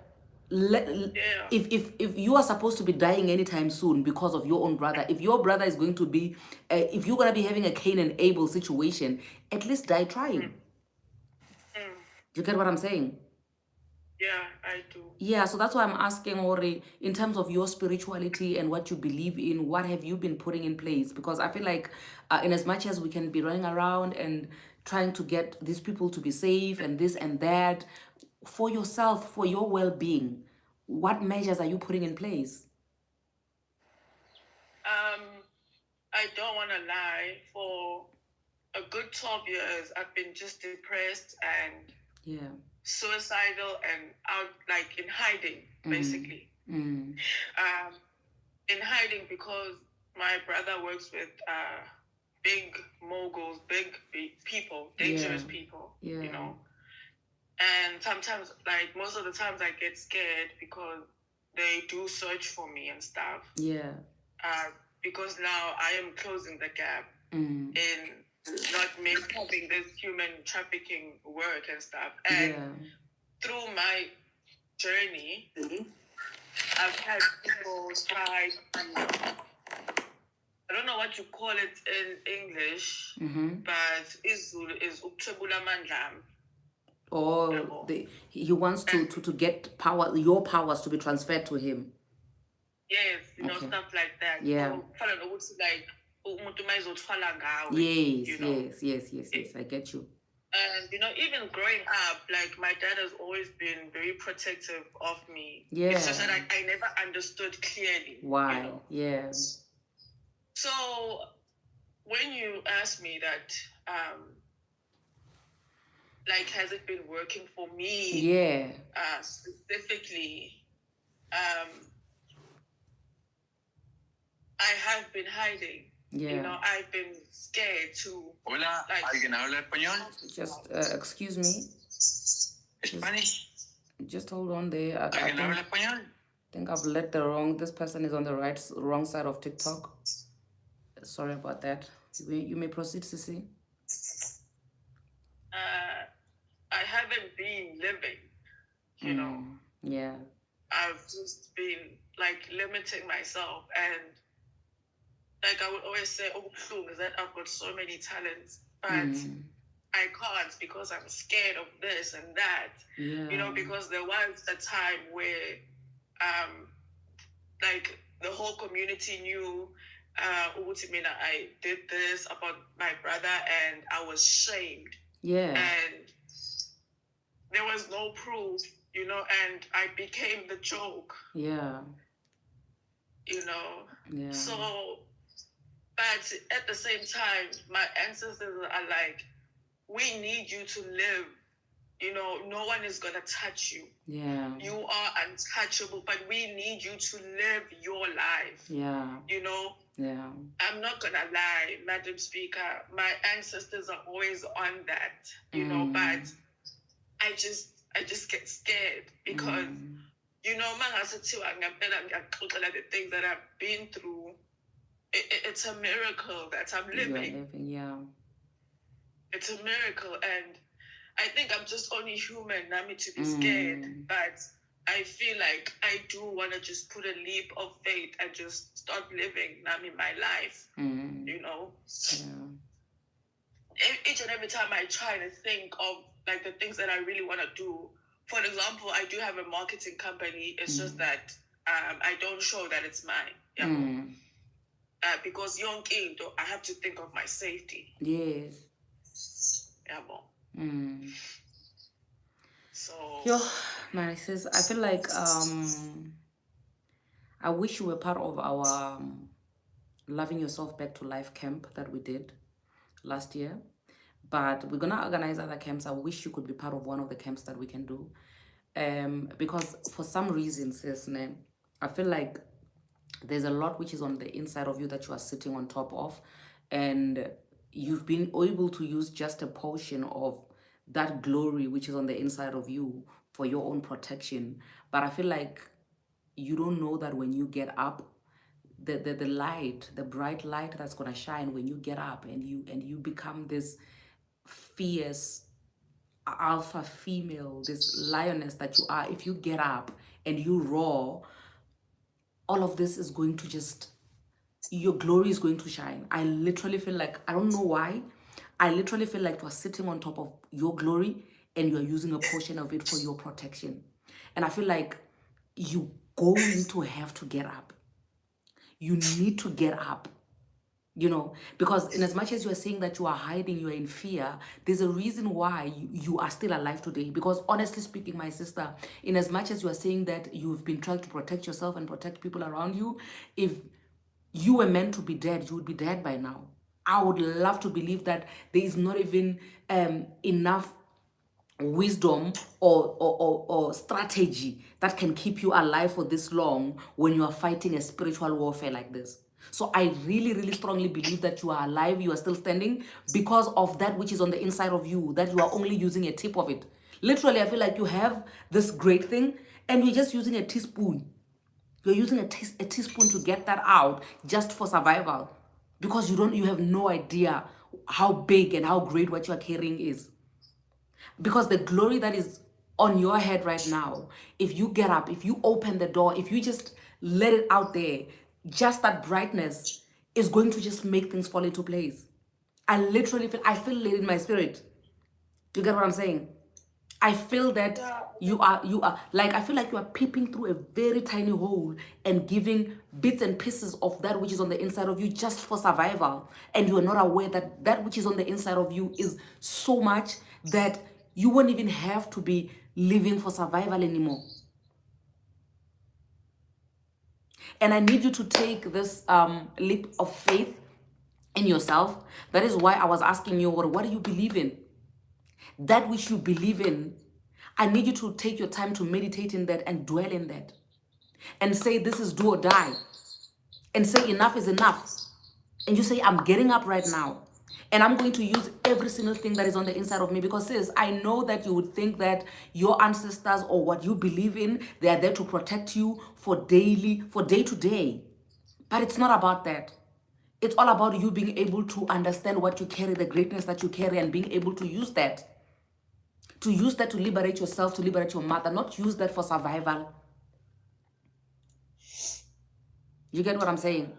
Yeah. if you are supposed to be dying anytime soon because of your own brother, if your brother is going to be if you're going to be having a Cain and Abel situation, at least die trying. You get what I'm saying? Yeah, I do. Yeah, so that's why I'm asking, Ori, in terms of your spirituality and what you believe in, what have you been putting in place? Because I feel like in as much as we can be running around and trying to get these people to be safe and this and that, for yourself, for your well-being, what measures are you putting in place? I don't want to lie. For a good 12 years, I've been just depressed and Yeah. suicidal and out, like in hiding, basically. In hiding because my brother works with big moguls, big people, dangerous people, you know. And sometimes, like most of the times, I get scared because they do search for me and stuff. Yeah. Because now I am closing the gap in not having this human trafficking work and stuff. And through my journey, I've had people try to, I don't know what you call it in English, but Izulu is uktebula mandlam. Or he wants to get power, your powers to be transferred to him. Yes, you know, stuff like that. Yeah. So, like, yes, I get you. And, you know, even growing up, like, my dad has always been very protective of me. Yeah. It's just that I never understood clearly. Why? You know? Yeah. So, when you ask me that, like, has it been working for me? Yeah. Specifically, I have been hiding. Yeah. You know, I've been scared to. Hola, ¿alguien habla español? Just excuse me. Spanish. Just hold on there. ¿Alguien habla español? I think I've led the wrong. This person is on the wrong side of TikTok. Sorry about that. You may proceed, Sissy. I haven't been living. You know. Yeah. I've just been like limiting myself, and like I would always say, is that I've got so many talents, but I can't because I'm scared of this and that. Yeah. You know, because there was a time where, like the whole community knew, I did this about my brother, and I was shamed. Yeah. And there was no proof, you know, and I became the joke. Yeah. You know. Yeah. So. But at the same time, my ancestors are like, we need you to live you know, no one is gonna touch you. Yeah. You are untouchable, but we need you to live your life. Yeah. You know? Yeah. I'm not gonna lie, Madam Speaker, my ancestors are always on that, you know, but I just get scared because you know, the things that I've been through, it's a miracle that I'm living. You are living, yeah. It's a miracle, and I think I'm just only human, Nami, to be scared. But I feel like I do want to just put a leap of faith and just start living, Nami, my life. You know? Yeah. Each and every time I try to think of like the things that I really want to do. For example, I do have a marketing company. It's just that I don't show that it's mine. Yeah. Because young kid, I have to think of my safety. Yes. Yeah. So. Yo, my sis, I feel like I wish you were part of our Loving Yourself Back to Life camp that we did last year. But we're gonna organize other camps. I wish you could be part of one of the camps that we can do. Because for some reason, sis, I feel like there's a lot which is on the inside of you that you are sitting on top of, and you've been able to use just a portion of that glory which is on the inside of you for your own protection. But I feel like you don't know that when you get up, the light, the bright light that's gonna shine when you get up and you become this fierce alpha female, this lioness that you are. If you get up and you roar, all of this is going to just, your glory is going to shine. I literally feel like, I don't know why, I literally feel like you're sitting on top of your glory and you're using a portion of it for your protection. And I feel like you're going to have to get up. You need to get up. You know, because in as much as you are saying that you are hiding, you are in fear, there's a reason why you are still alive today. Because honestly speaking, my sister, in as much as you are saying that you've been trying to protect yourself and protect people around you, if you were meant to be dead, you would be dead by now. I would love to believe that there is not even enough wisdom or strategy that can keep you alive for this long when you are fighting a spiritual warfare like this. So I really, really strongly believe that you are alive, you are still standing because of that which is on the inside of you, that you are only using a tip of it. Literally, I feel like you have this great thing and you're just using a teaspoon. You're using a teaspoon to get that out just for survival because you have no idea how big and how great what you are carrying is. Because the glory that is on your head right now, if you get up, if you open the door, if you just let it out there, just that brightness is going to just make things fall into place. I literally feel it in my spirit. You get what I'm saying? I feel that you are like, I feel like you are peeping through a very tiny hole and giving bits and pieces of that which is on the inside of you just for survival. And you are not aware that that which is on the inside of you is so much that you won't even have to be living for survival anymore. And I need you to take this leap of faith in yourself. That is why I was asking you, what do you believe in? That which you believe in, I need you to take your time to meditate in that and dwell in that. And say, this is do or die. And say, enough is enough. And you say, I'm getting up right now. And I'm going to use every single thing that is on the inside of me. Because sis, I know that you would think that your ancestors or what you believe in, they are there to protect you for day to day. But it's not about that. It's all about you being able to understand what you carry, the greatness that you carry, and being able to use that. To use that to liberate yourself, to liberate your mother, not use that for survival. You get what I'm saying?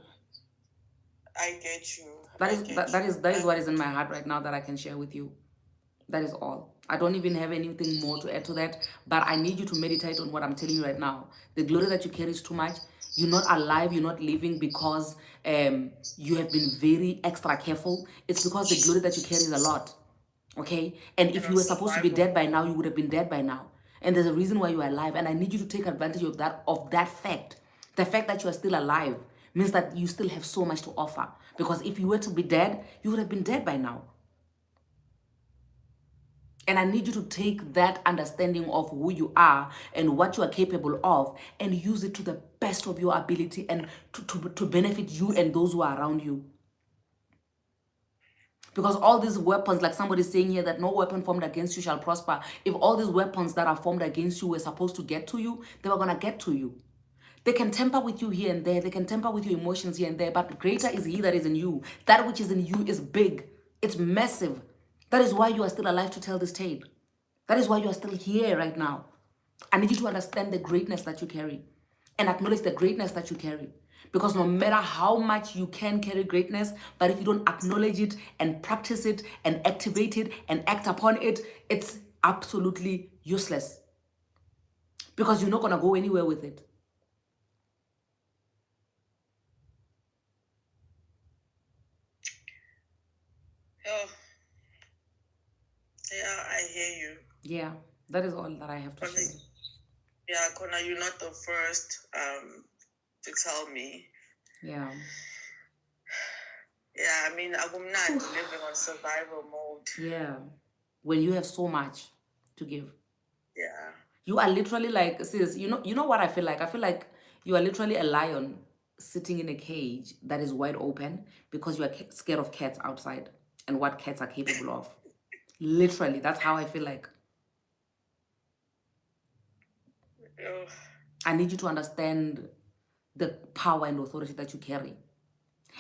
I get you. That is what is in my heart right now that I can share with you. That is all. I don't even have anything more to add to that, but I need you to meditate on what I'm telling you right now. The glory that you carry is too much. You're not alive, you're not living because you have been very extra careful. It's because the glory that you carry is a lot. Okay? And if you were supposed to be dead by now, you would have been dead by now. And there's a reason why you are alive. And I need you to take advantage of that fact. The fact that you are still alive means that you still have so much to offer. Because if you were to be dead, you would have been dead by now. And I need you to take that understanding of who you are and what you are capable of and use it to the best of your ability and to benefit you and those who are around you. Because all these weapons, like somebody's saying here, that no weapon formed against you shall prosper. If all these weapons that are formed against you were supposed to get to you, they were going to get to you. They can tamper with you here and there. They can tamper with your emotions here and there. But greater is he that is in you. That which is in you is big. It's massive. That is why you are still alive to tell this tale. That is why you are still here right now. I need you to understand the greatness that you carry and acknowledge the greatness that you carry. Because no matter how much you can carry greatness, but if you don't acknowledge it and practice it and activate it and act upon it, it's absolutely useless. Because you're not going to go anywhere with it. Oh, yeah, I hear you. Yeah, that is all that I have to Kona, share. yeah, Kona, you're not the first to tell me. Yeah. Yeah, I mean, I'm not living on survival mode. Yeah. When you have so much to give. Yeah. You are literally like, sis, you know what I feel like? I feel like you are literally a lion sitting in a cage that is wide open because you are scared of cats outside and what cats are capable of. Literally, that's how I feel like. Ugh. I need you to understand the power and authority that you carry.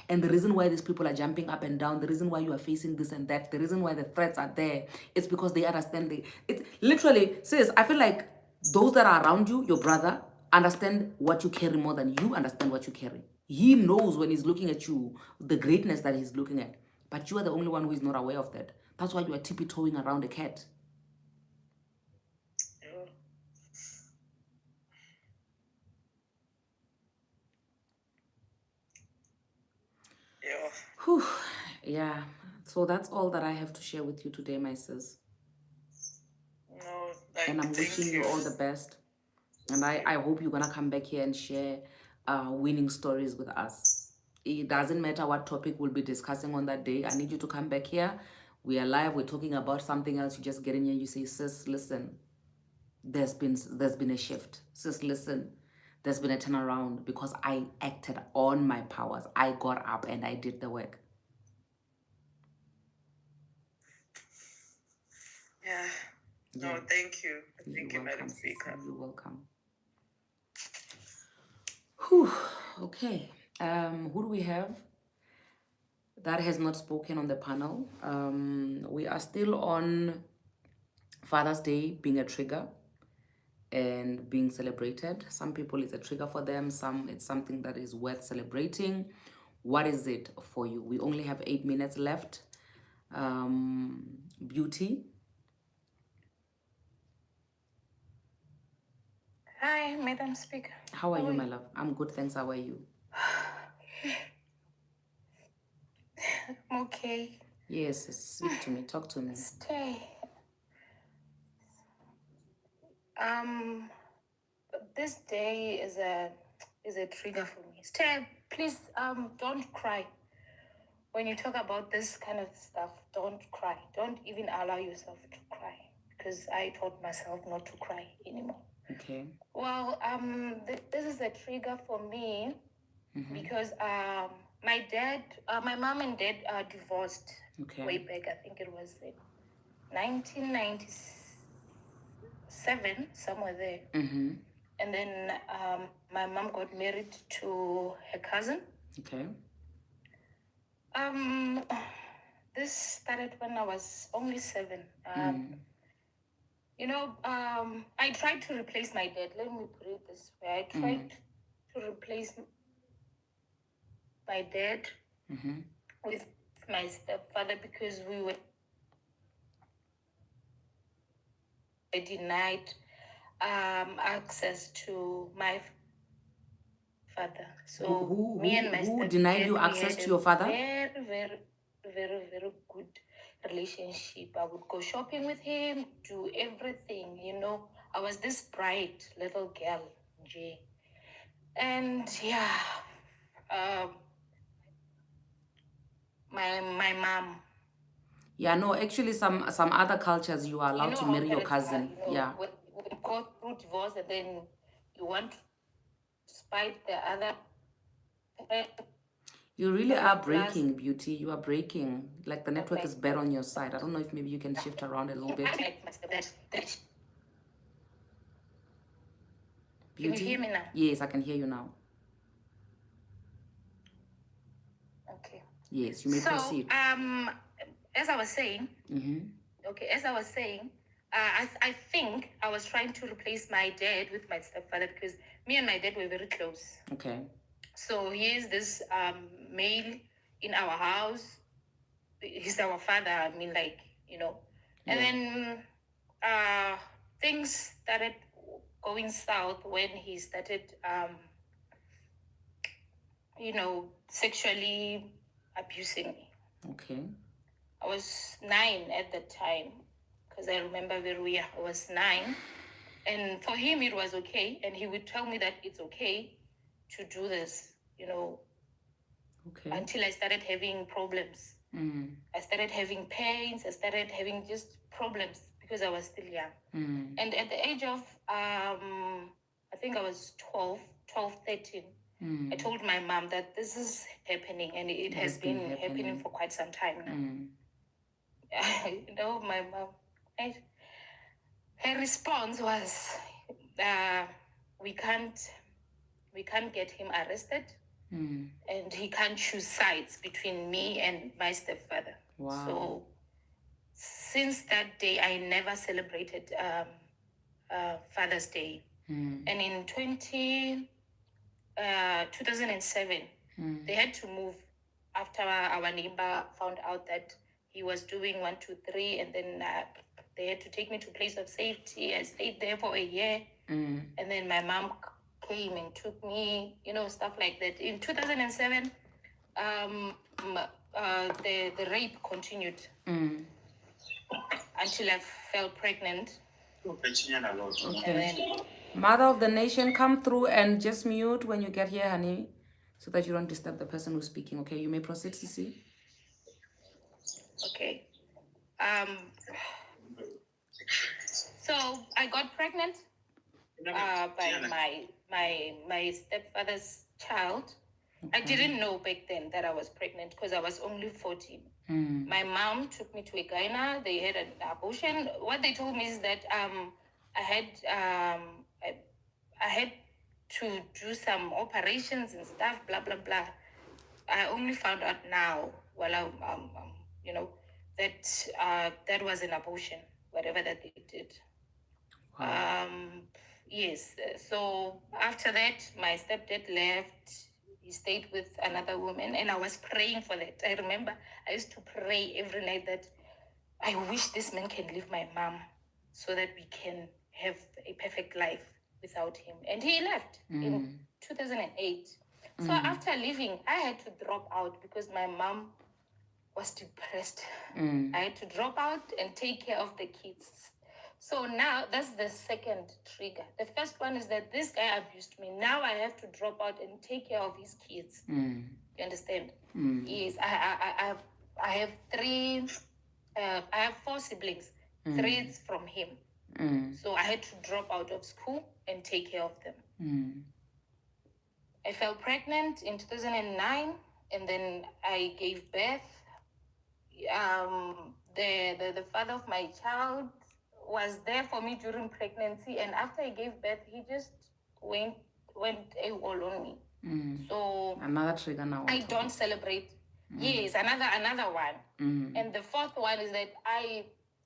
And the reason why these people are jumping up and down, the reason why you are facing this and that, the reason why the threats are there, it's because they understand it's literally, sis, I feel like those that are around you, your brother, understand what you carry more than you understand what you carry. He knows when he's looking at you, the greatness that he's looking at. But you are the only one who is not aware of that. That's why you are tippy-toeing around a cat. Ugh. Yeah. Whew. Yeah. So that's all that I have to share with you today, my sis. No, like, And I'm wishing you all the best. And I hope you're going to come back here and share winning stories with us. It doesn't matter what topic we'll be discussing on that day. I need you to come back here. We are live. We're talking about something else. You just get in here and you say, sis, listen, there's been a shift. Sis, listen, there's been a turnaround because I acted on my powers. I got up and I did the work. Yeah. No, Yeah. thank you. Thank you, You're Madam welcome, Speaker. sister. You're welcome. Whew. Okay. Who do we have that has not spoken on the panel? We are still on Father's Day being a trigger and being celebrated. Some people it's a trigger for them. Some it's something that is worth celebrating. What is it for you? We only have 8 minutes left. Beauty. Hi, Madam Speaker. How are you, my love? I'm good, thanks. How are you? I'm okay. Yes, speak to me. Talk to me. Stay. This day is a trigger for me. Stay, please. Don't cry. When you talk about this kind of stuff, don't cry. Don't even allow yourself to cry, because I taught myself not to cry anymore. Okay. Well, this is a trigger for me because my mom and dad are divorced way back. I think it was in 1997, somewhere there. And then my mom got married to her cousin. Okay. This started when I was only 7. I tried to replace my dad. Let me put it this way. I tried to replace my dad with my stepfather because we were denied access to my father. So who denied you access to your father? Very, very, very, very good relationship. I would go shopping with him, do everything. I was this bright little girl, Jay. And yeah, my mom. Yeah, no, actually some other cultures you are allowed to how marry your parents are, cousin. Yeah. when you go through divorce and then you want to spite the other parent. You really are breaking, Beauty. You are breaking. Like the network is bad on your side. I don't know if maybe you can shift around a little bit. Beauty? Can you hear me now? Yes, I can hear you now. Okay. Yes, you may proceed. As I was saying, I think I was trying to replace my dad with my stepfather because me and my dad were very close. Okay. So here's this male in our house. He's our father. I mean, like, And then things started going south when he started, sexually abusing me. Okay. I was 9 at the time because I remember very well. I was 9. And for him, it was okay. And he would tell me that it's okay to do this, Okay. until I started having problems. I started having pains. I started having just problems because I was still young. And at the age of, I think I was 12, 13, I told my mom that this is happening and it has been happening for quite some time now. My mom, her response was, we can't get him arrested. And he can't choose sides between me and my stepfather. Wow. So since that day, I never celebrated Father's Day. And in 2007, they had to move after our neighbor found out that he was doing 1, 2, 3, and then they had to take me to a place of safety. I stayed there for a year, and then my mom came and took me, stuff like that. In 2007, the rape continued until I fell pregnant. Okay. Mother of the nation, come through and just mute when you get here, honey, so that you don't disturb the person who's speaking. Okay, you may proceed, Sisi. Okay. So I got pregnant by my stepfather's child. Okay. I didn't know back then that I was pregnant because I was only 14. My mom took me to a gyna. They had an abortion. What they told me is that I had to do some operations and stuff, blah blah blah. I only found out now, while that was an abortion, whatever that they did. Wow. Yes. So after that, my stepdad left. He stayed with another woman, and I was praying for that. I remember I used to pray every night that I wish this man can leave my mom so that we can have a perfect life without him. And he left in 2008. So after leaving, I had to drop out because my mom was depressed. I had to drop out and take care of the kids. So now that's the second trigger. The first one is that this guy abused me. Now I have to drop out and take care of his kids. You understand? Yes, I have I have 4 siblings. 3 is from him. So I had to drop out of school and take care of them. I fell pregnant in 2009, and then I gave birth. The father of my child was there for me during pregnancy, and after I gave birth, he just went AWOL on me. So another trigger now. I don't celebrate. Yes, another one. And the 4th one is that I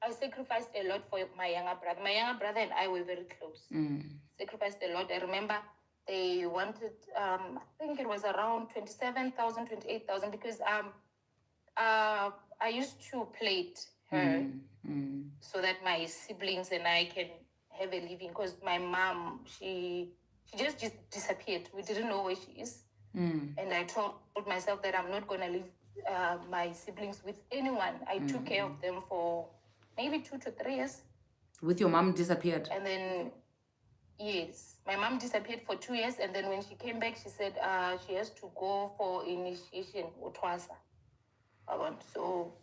sacrificed a lot for my younger brother. My younger brother and I were very close. Sacrificed a lot. I remember they wanted, I think it was around 27,000, 28,000, because I used to plate her so that my siblings and I can have a living, because my mom, she just disappeared. We didn't know where she is. And I told myself that I'm not going to leave my siblings with anyone. I took care of them for maybe 2 to 3 years. With your mom disappeared? And then, yes, my mom disappeared for 2 years. And then when she came back, she said she has to go for initiation, Utwasa. So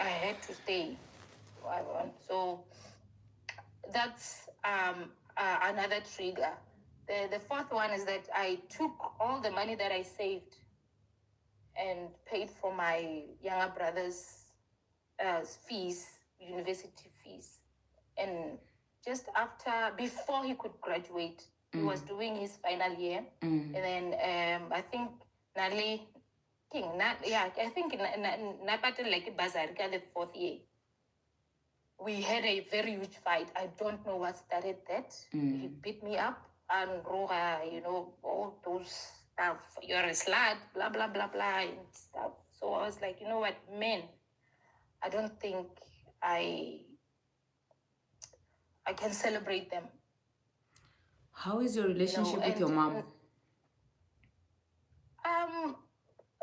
I had to stay. I want. So that's another trigger. The fourth one is that I took all the money that I saved and paid for my younger brother's fees, university fees. And just before he could graduate, he was doing his final year. And then I think I think like the fourth year. We had a very huge fight. I don't know what started that. He beat me up and all those stuff. You're a slut, blah, blah, blah, blah, and stuff. So I was like, you know what, men, I don't think I can celebrate them. How is your relationship with your mom?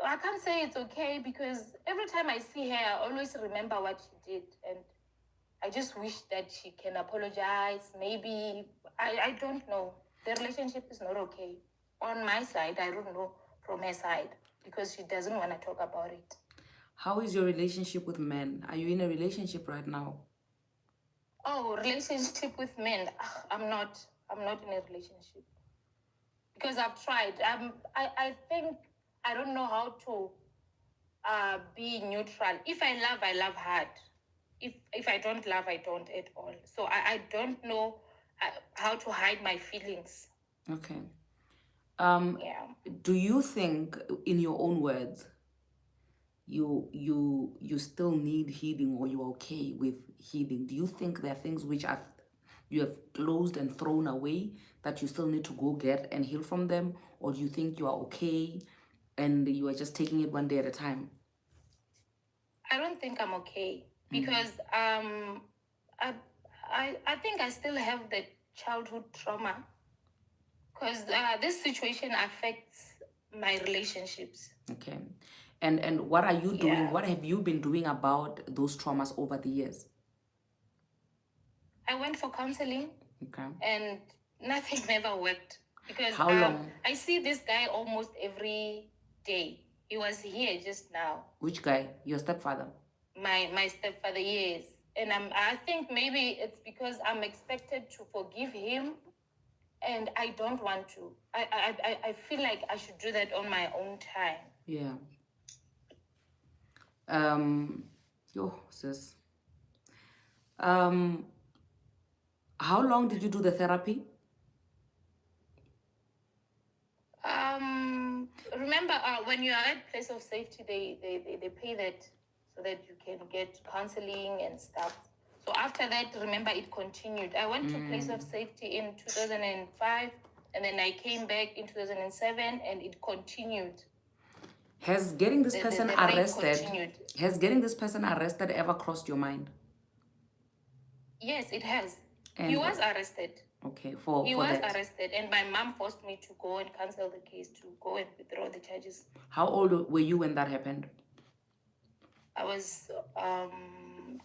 I can't say it's okay because every time I see her, I always remember what she did. And I just wish that she can apologize. Maybe, I don't know. The relationship is not okay. On my side, I don't know from her side because she doesn't want to talk about it. How is your relationship with men? Are you in a relationship right now? Oh, relationship with men. I'm not in a relationship. Because I've tried. I think I don't know how to be neutral. If I love hard. If I don't love, I don't at all. So I don't know how to hide my feelings. Okay. Yeah. Do you think, in your own words, you still need healing, or you're okay with healing? Do you think there are things which you have closed and thrown away that you still need to go get and heal from them? Or do you think you are okay and you are just taking it one day at a time? I don't think I'm okay because I think I still have the childhood trauma because this situation affects my relationships. Okay. And what are you doing? Yeah. What have you been doing about those traumas over the years? I went for counseling. Okay. And nothing ever worked because How long? I see this guy almost every day. He was here just now. Which guy? Your stepfather? My stepfather, yes. And I think maybe it's because I'm expected to forgive him, and I don't want to. I feel like I should do that on my own time. Yeah. Sis. How long did you do the therapy? Remember, when you are at place of safety, they pay that so that you can get counseling and stuff. So after that, remember, it continued. I went to place of safety in 2005, and then I came back in 2007, and it continued. Has getting this person arrested ever crossed your mind? Yes, it has. And he was arrested. Okay, he was arrested, and my mom forced me to go and cancel the case, to go and withdraw the charges. How old were you when that happened? I was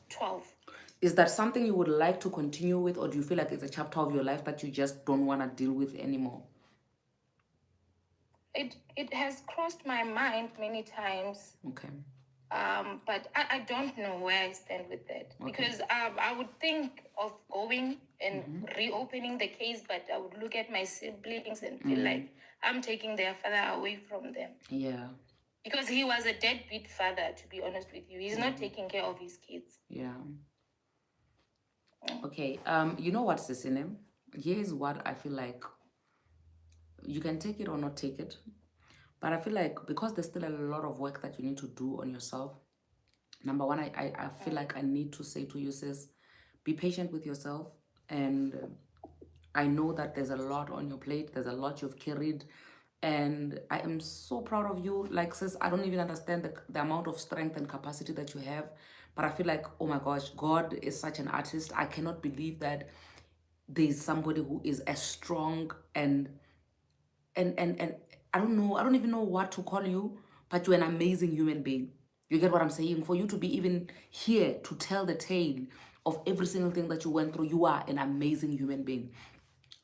12. Is that something you would like to continue with, or do you feel like it's a chapter of your life that you just don't want to deal with anymore? It has crossed my mind many times. Okay. But I don't know where I stand with that. Okay. Because I would think of going and reopening the case, but I would look at my siblings and feel like I'm taking their father away from them. Yeah. Because he was a deadbeat father, to be honest with you. He's not taking care of his kids. Yeah. Okay. You know what, Sisine? Here's what I feel like. You can take it or not take it. But I feel like because there's still a lot of work that you need to do on yourself, number one, I feel like I need to say to you, sis, be patient with yourself. And I know that there's a lot on your plate. There's a lot you've carried. And I am so proud of you. Like, sis, I don't even understand the amount of strength and capacity that you have. But I feel like, oh my gosh, God is such an artist. I cannot believe that there's somebody who is as strong and I don't know, I don't even know what to call you, but you're an amazing human being. You get what I'm saying? For you to be even here to tell the tale of every single thing that you went through, you are an amazing human being.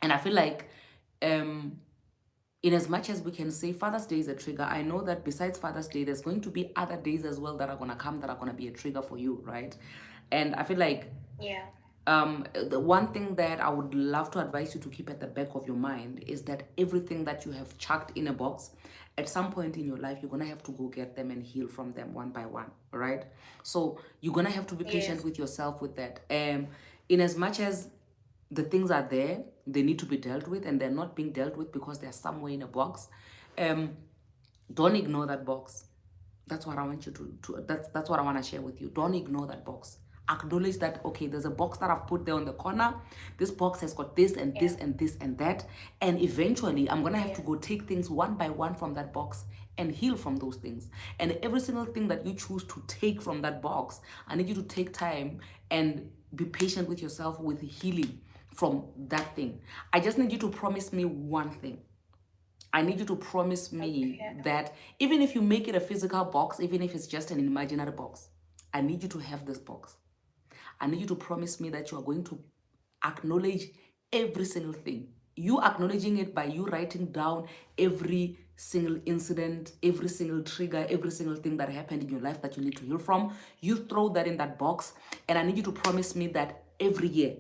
And I feel like in as much as we can say Father's Day is a trigger, I know that besides Father's Day, there's going to be other days as well that are going to come that are going to be a trigger for you, right? And I feel like the one thing that I would love to advise you to keep at the back of your mind is that everything that you have chucked in a box, at some point in your life, you're going to have to go get them and heal from them one by one, right? So you're going to have to be patient with yourself with that. In as much as the things are there, they need to be dealt with, and they're not being dealt with because they're somewhere in a box. Don't ignore that box. That's what I want you to that's what I want to share with you. Don't ignore that box. Acknowledge that, okay, there's a box that I've put there on the corner. This box has got this and this and this and that. And eventually I'm going to have to go take things one by one from that box and heal from those things. And every single thing that you choose to take from that box, I need you to take time and be patient with yourself with healing from that thing. I just need you to promise me one thing. I need you to promise me that even if you make it a physical box, even if it's just an imaginary box, I need you to have this box. I need you to promise me that you are going to acknowledge every single thing. You acknowledging it by you writing down every single incident, every single trigger, every single thing that happened in your life that you need to heal from. You throw that in that box, and I need you to promise me that every year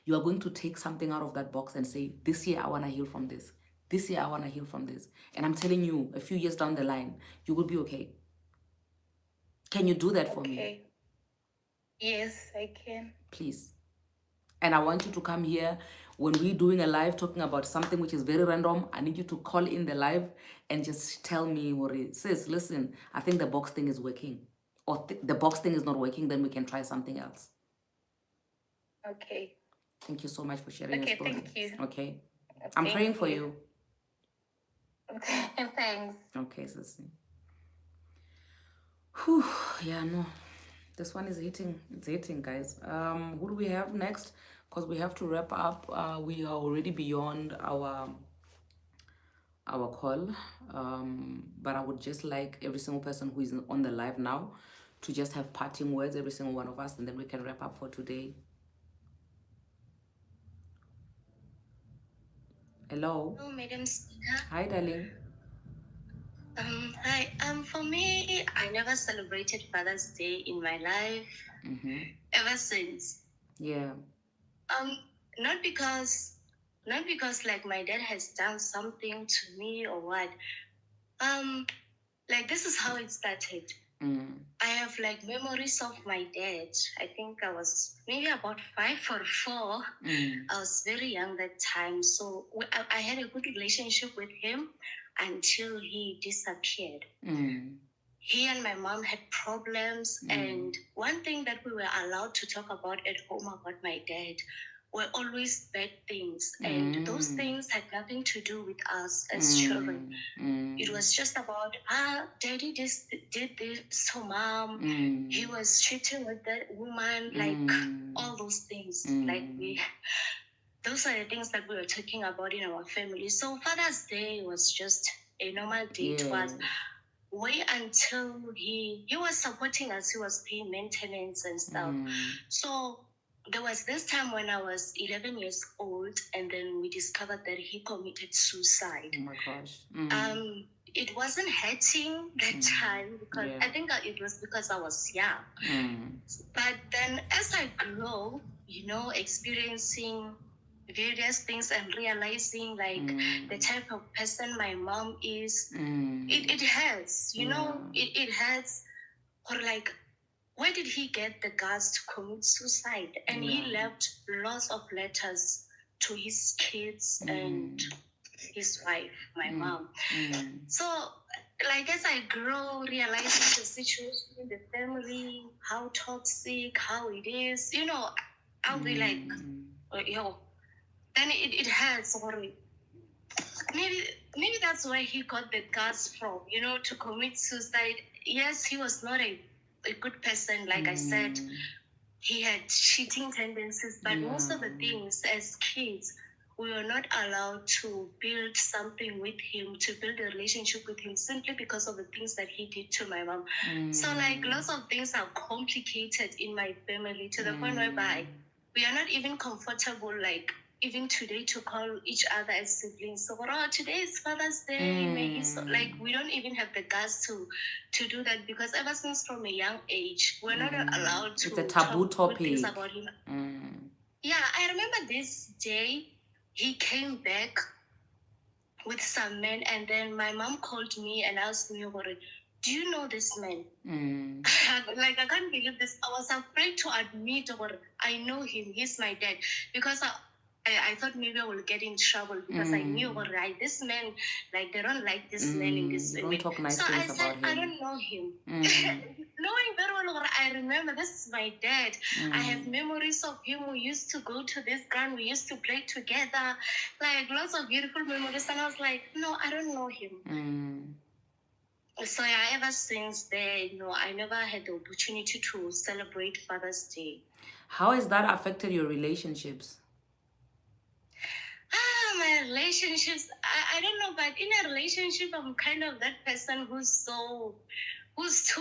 you are going to take something out of that box and say, this year I want to heal from this. This year I want to heal from this. And I'm telling you, a few years down the line, you will be okay. Can you do that for me? Yes, I can. Please. And I want you to come here when we're doing a live talking about something which is very random. I need you to call in the live and just tell me, sis, listen, I think the box thing is working. Or the box thing is not working, then we can try something else. Okay. Thank you so much for sharing your story. Thank you. Okay. I'm praying for you. Okay, thanks. Okay, sissy. Whew, yeah, no. This one is hitting. It's hitting, guys. Who do we have next? Because we have to wrap up. We are already beyond our call. But I would just like every single person who is on the live now to just have parting words, every single one of us, and then we can wrap up for today. Hello. Hello, Madam Speaker. Hi, darling. Hi. For me, I never celebrated Father's Day in my life ever since. Yeah. Not because like my dad has done something to me or what. Like this is how it started. I have like memories of my dad. I think I was maybe about 5 or 4. I was very young that time. So I had a good relationship with him until he disappeared. He and my mom had problems. And one thing that we were allowed to talk about at home about my dad were always bad things. And those things had nothing to do with us as children. It was just about, daddy just did this to mom. He was cheating with that woman, like all those things. Like those are the things that we were talking about in our family. So Father's Day was just a normal day to us. Way until he was supporting us, he was paying maintenance and stuff. So there was this time when I was 11 years old, and then we discovered that he committed suicide. Oh my gosh. It wasn't hurting that time because I think it was because I was young. But then as I grew, experiencing various things and realizing like the type of person my mom is, it hurts, it hurts. Or like, where did he get the guts to commit suicide? And he left lots of letters to his kids and his wife, my mom. So like as I grow, realizing the situation in the family, how toxic, how it is, I'll be like, then it hurts. Or maybe that's where he got the guts from, to commit suicide. Yes, he was not a good person. Like I said, he had cheating tendencies, but most of the things as kids, we were not allowed to build something with him, to build a relationship with him, simply because of the things that he did to my mom. So like lots of things are complicated in my family to the point whereby we are not even comfortable like even today to call each other as siblings. So, oh, today is Father's Day. Like, we don't even have the guts to do that, because ever since from a young age, we're not allowed to. It's a taboo talk good things topic. about him. Yeah, I remember this day he came back with some men, and then my mom called me and asked me, do you know this man? Like, I can't believe this. I was afraid to admit, I know him, he's my dad, because I thought maybe I will get in trouble, because I knew, this man, like, they don't like this man in this way. Don't talk nice so things I said, about him. I don't know him. Knowing very well, I remember this is my dad. I have memories of him. We used to go to this ground. We used to play together, like lots of beautiful memories. And I was like, no, I don't know him. So yeah, ever since then, I never had the opportunity to celebrate Father's Day. How has that affected your relationships? My relationships, I don't know, but in a relationship, I'm kind of that person who's too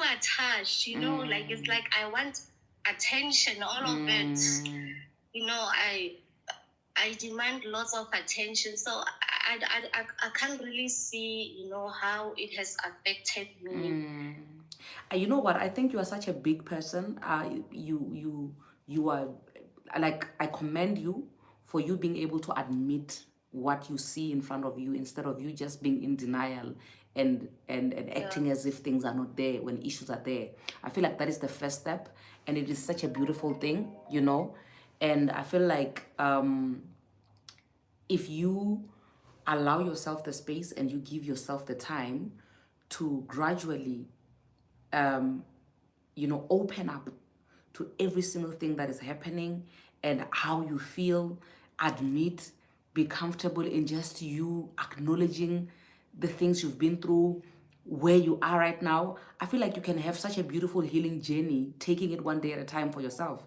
attached, like, it's like I want attention, all of it. I demand lots of attention. So I can't really see, how it has affected me. You know what? I think you are such a big person. You are, like, I commend you for you being able to admit what you see in front of you, instead of you just being in denial and acting as if things are not there when issues are there. I feel like that is the first step, and it is such a beautiful thing, and I feel like if you allow yourself the space and you give yourself the time to gradually open up to every single thing that is happening and how you feel, admit, be comfortable in just you acknowledging the things you've been through, where you are right now, I feel like you can have such a beautiful healing journey, taking it one day at a time for yourself,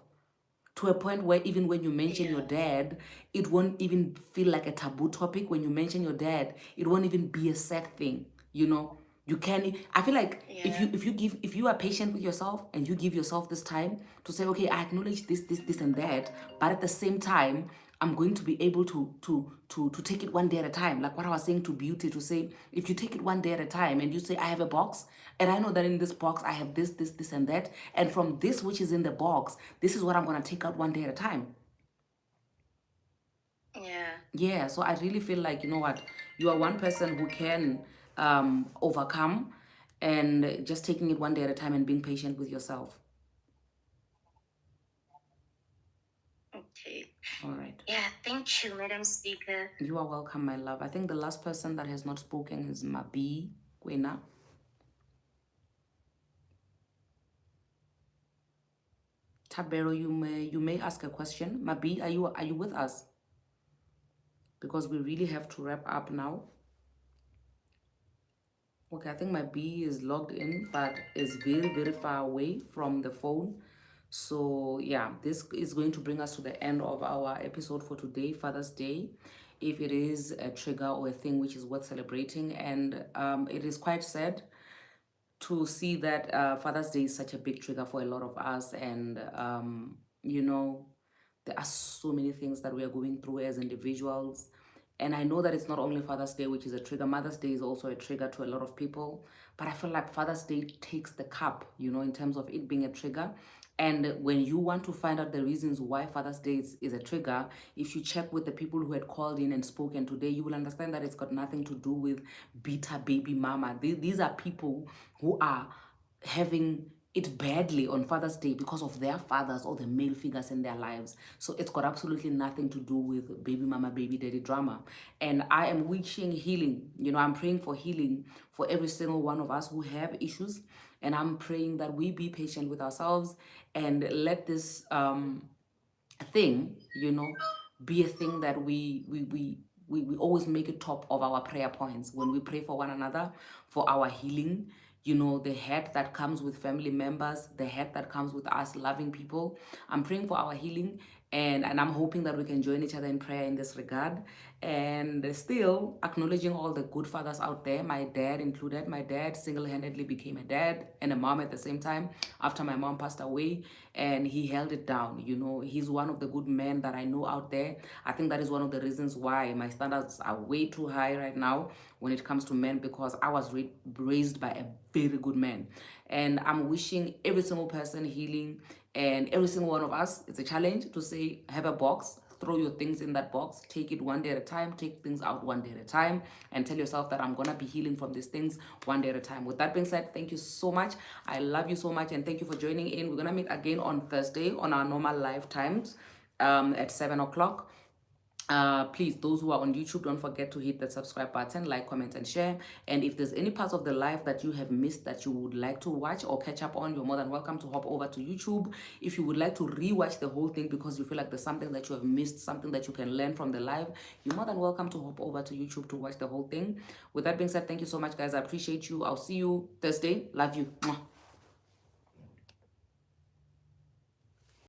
to a point where even when you mention your dad, it won't even feel like a taboo topic. When you mention your dad, it won't even be a sad thing, You can, I feel like if you are patient with yourself and you give yourself this time to say, okay, I acknowledge this and that, but at the same time, I'm going to be able to take it one day at a time. Like what I was saying to Beauty, to say, if you take it one day at a time and you say, I have a box, and I know that in this box, I have this and that, and from this which is in the box, this is what I'm going to take out one day at a time. Yeah, so I really feel like, you know what, you are one person who can overcome, and just taking it one day at a time and being patient with yourself. Okay. All right. Yeah, thank you, Madam Speaker. You are welcome, my love. I think the last person that has not spoken is Mabi Kwena. Tabero, you may ask a question. Mabi, are you with us? Because we really have to wrap up now. Okay, I think my B is logged in, but is very, very far away from the phone. So yeah, this is going to bring us to the end of our episode for today, Father's Day. If it is a trigger or a thing which is worth celebrating, and it is quite sad to see that Father's Day is such a big trigger for a lot of us, and there are so many things that we are going through as individuals. And I know that it's not only Father's Day, which is a trigger. Mother's Day is also a trigger to a lot of people. But I feel like Father's Day takes the cup, in terms of it being a trigger. And when you want to find out the reasons why Father's Day is a trigger, if you check with the people who had called in and spoken today, you will understand that it's got nothing to do with bitter baby mama. These are people who are having it badly on Father's Day because of their fathers or the male figures in their lives. So it's got absolutely nothing to do with baby mama, baby daddy drama. And I am wishing healing. I'm praying for healing for every single one of us who have issues. And I'm praying that we be patient with ourselves and let this thing, be a thing that we always make it top of our prayer points when we pray for one another, for our healing. The hurt that comes with family members, the hurt that comes with us loving people. I'm praying for our healing, And I'm hoping that we can join each other in prayer in this regard. And still acknowledging all the good fathers out there, my dad included. My dad single-handedly became a dad and a mom at the same time after my mom passed away, and he held it down. You know, he's one of the good men that I know out there. I think that is one of the reasons why my standards are way too high right now when it comes to men, because I was raised by a very good man. And I'm wishing every single person healing, and every single one of us, it's a challenge to say, have a box, throw your things in that box, take it one day at a time, take things out one day at a time, and tell yourself that I'm gonna be healing from these things one day at a time. With that being said, thank you so much. I love you so much, and thank you for joining in. We're gonna meet again on Thursday on our normal live times at 7 o'clock. Please, those who are on YouTube, don't forget to hit the subscribe button, like, comment, and share. And if there's any parts of the live that you have missed that you would like to watch or catch up on, you're more than welcome to hop over to YouTube. If you would like to rewatch the whole thing because you feel like there's something that you have missed, something that you can learn from the live, you're more than welcome to hop over to YouTube to watch the whole thing. With that being said, thank you so much, guys. I appreciate you. I'll see you Thursday. Love you. Mwah.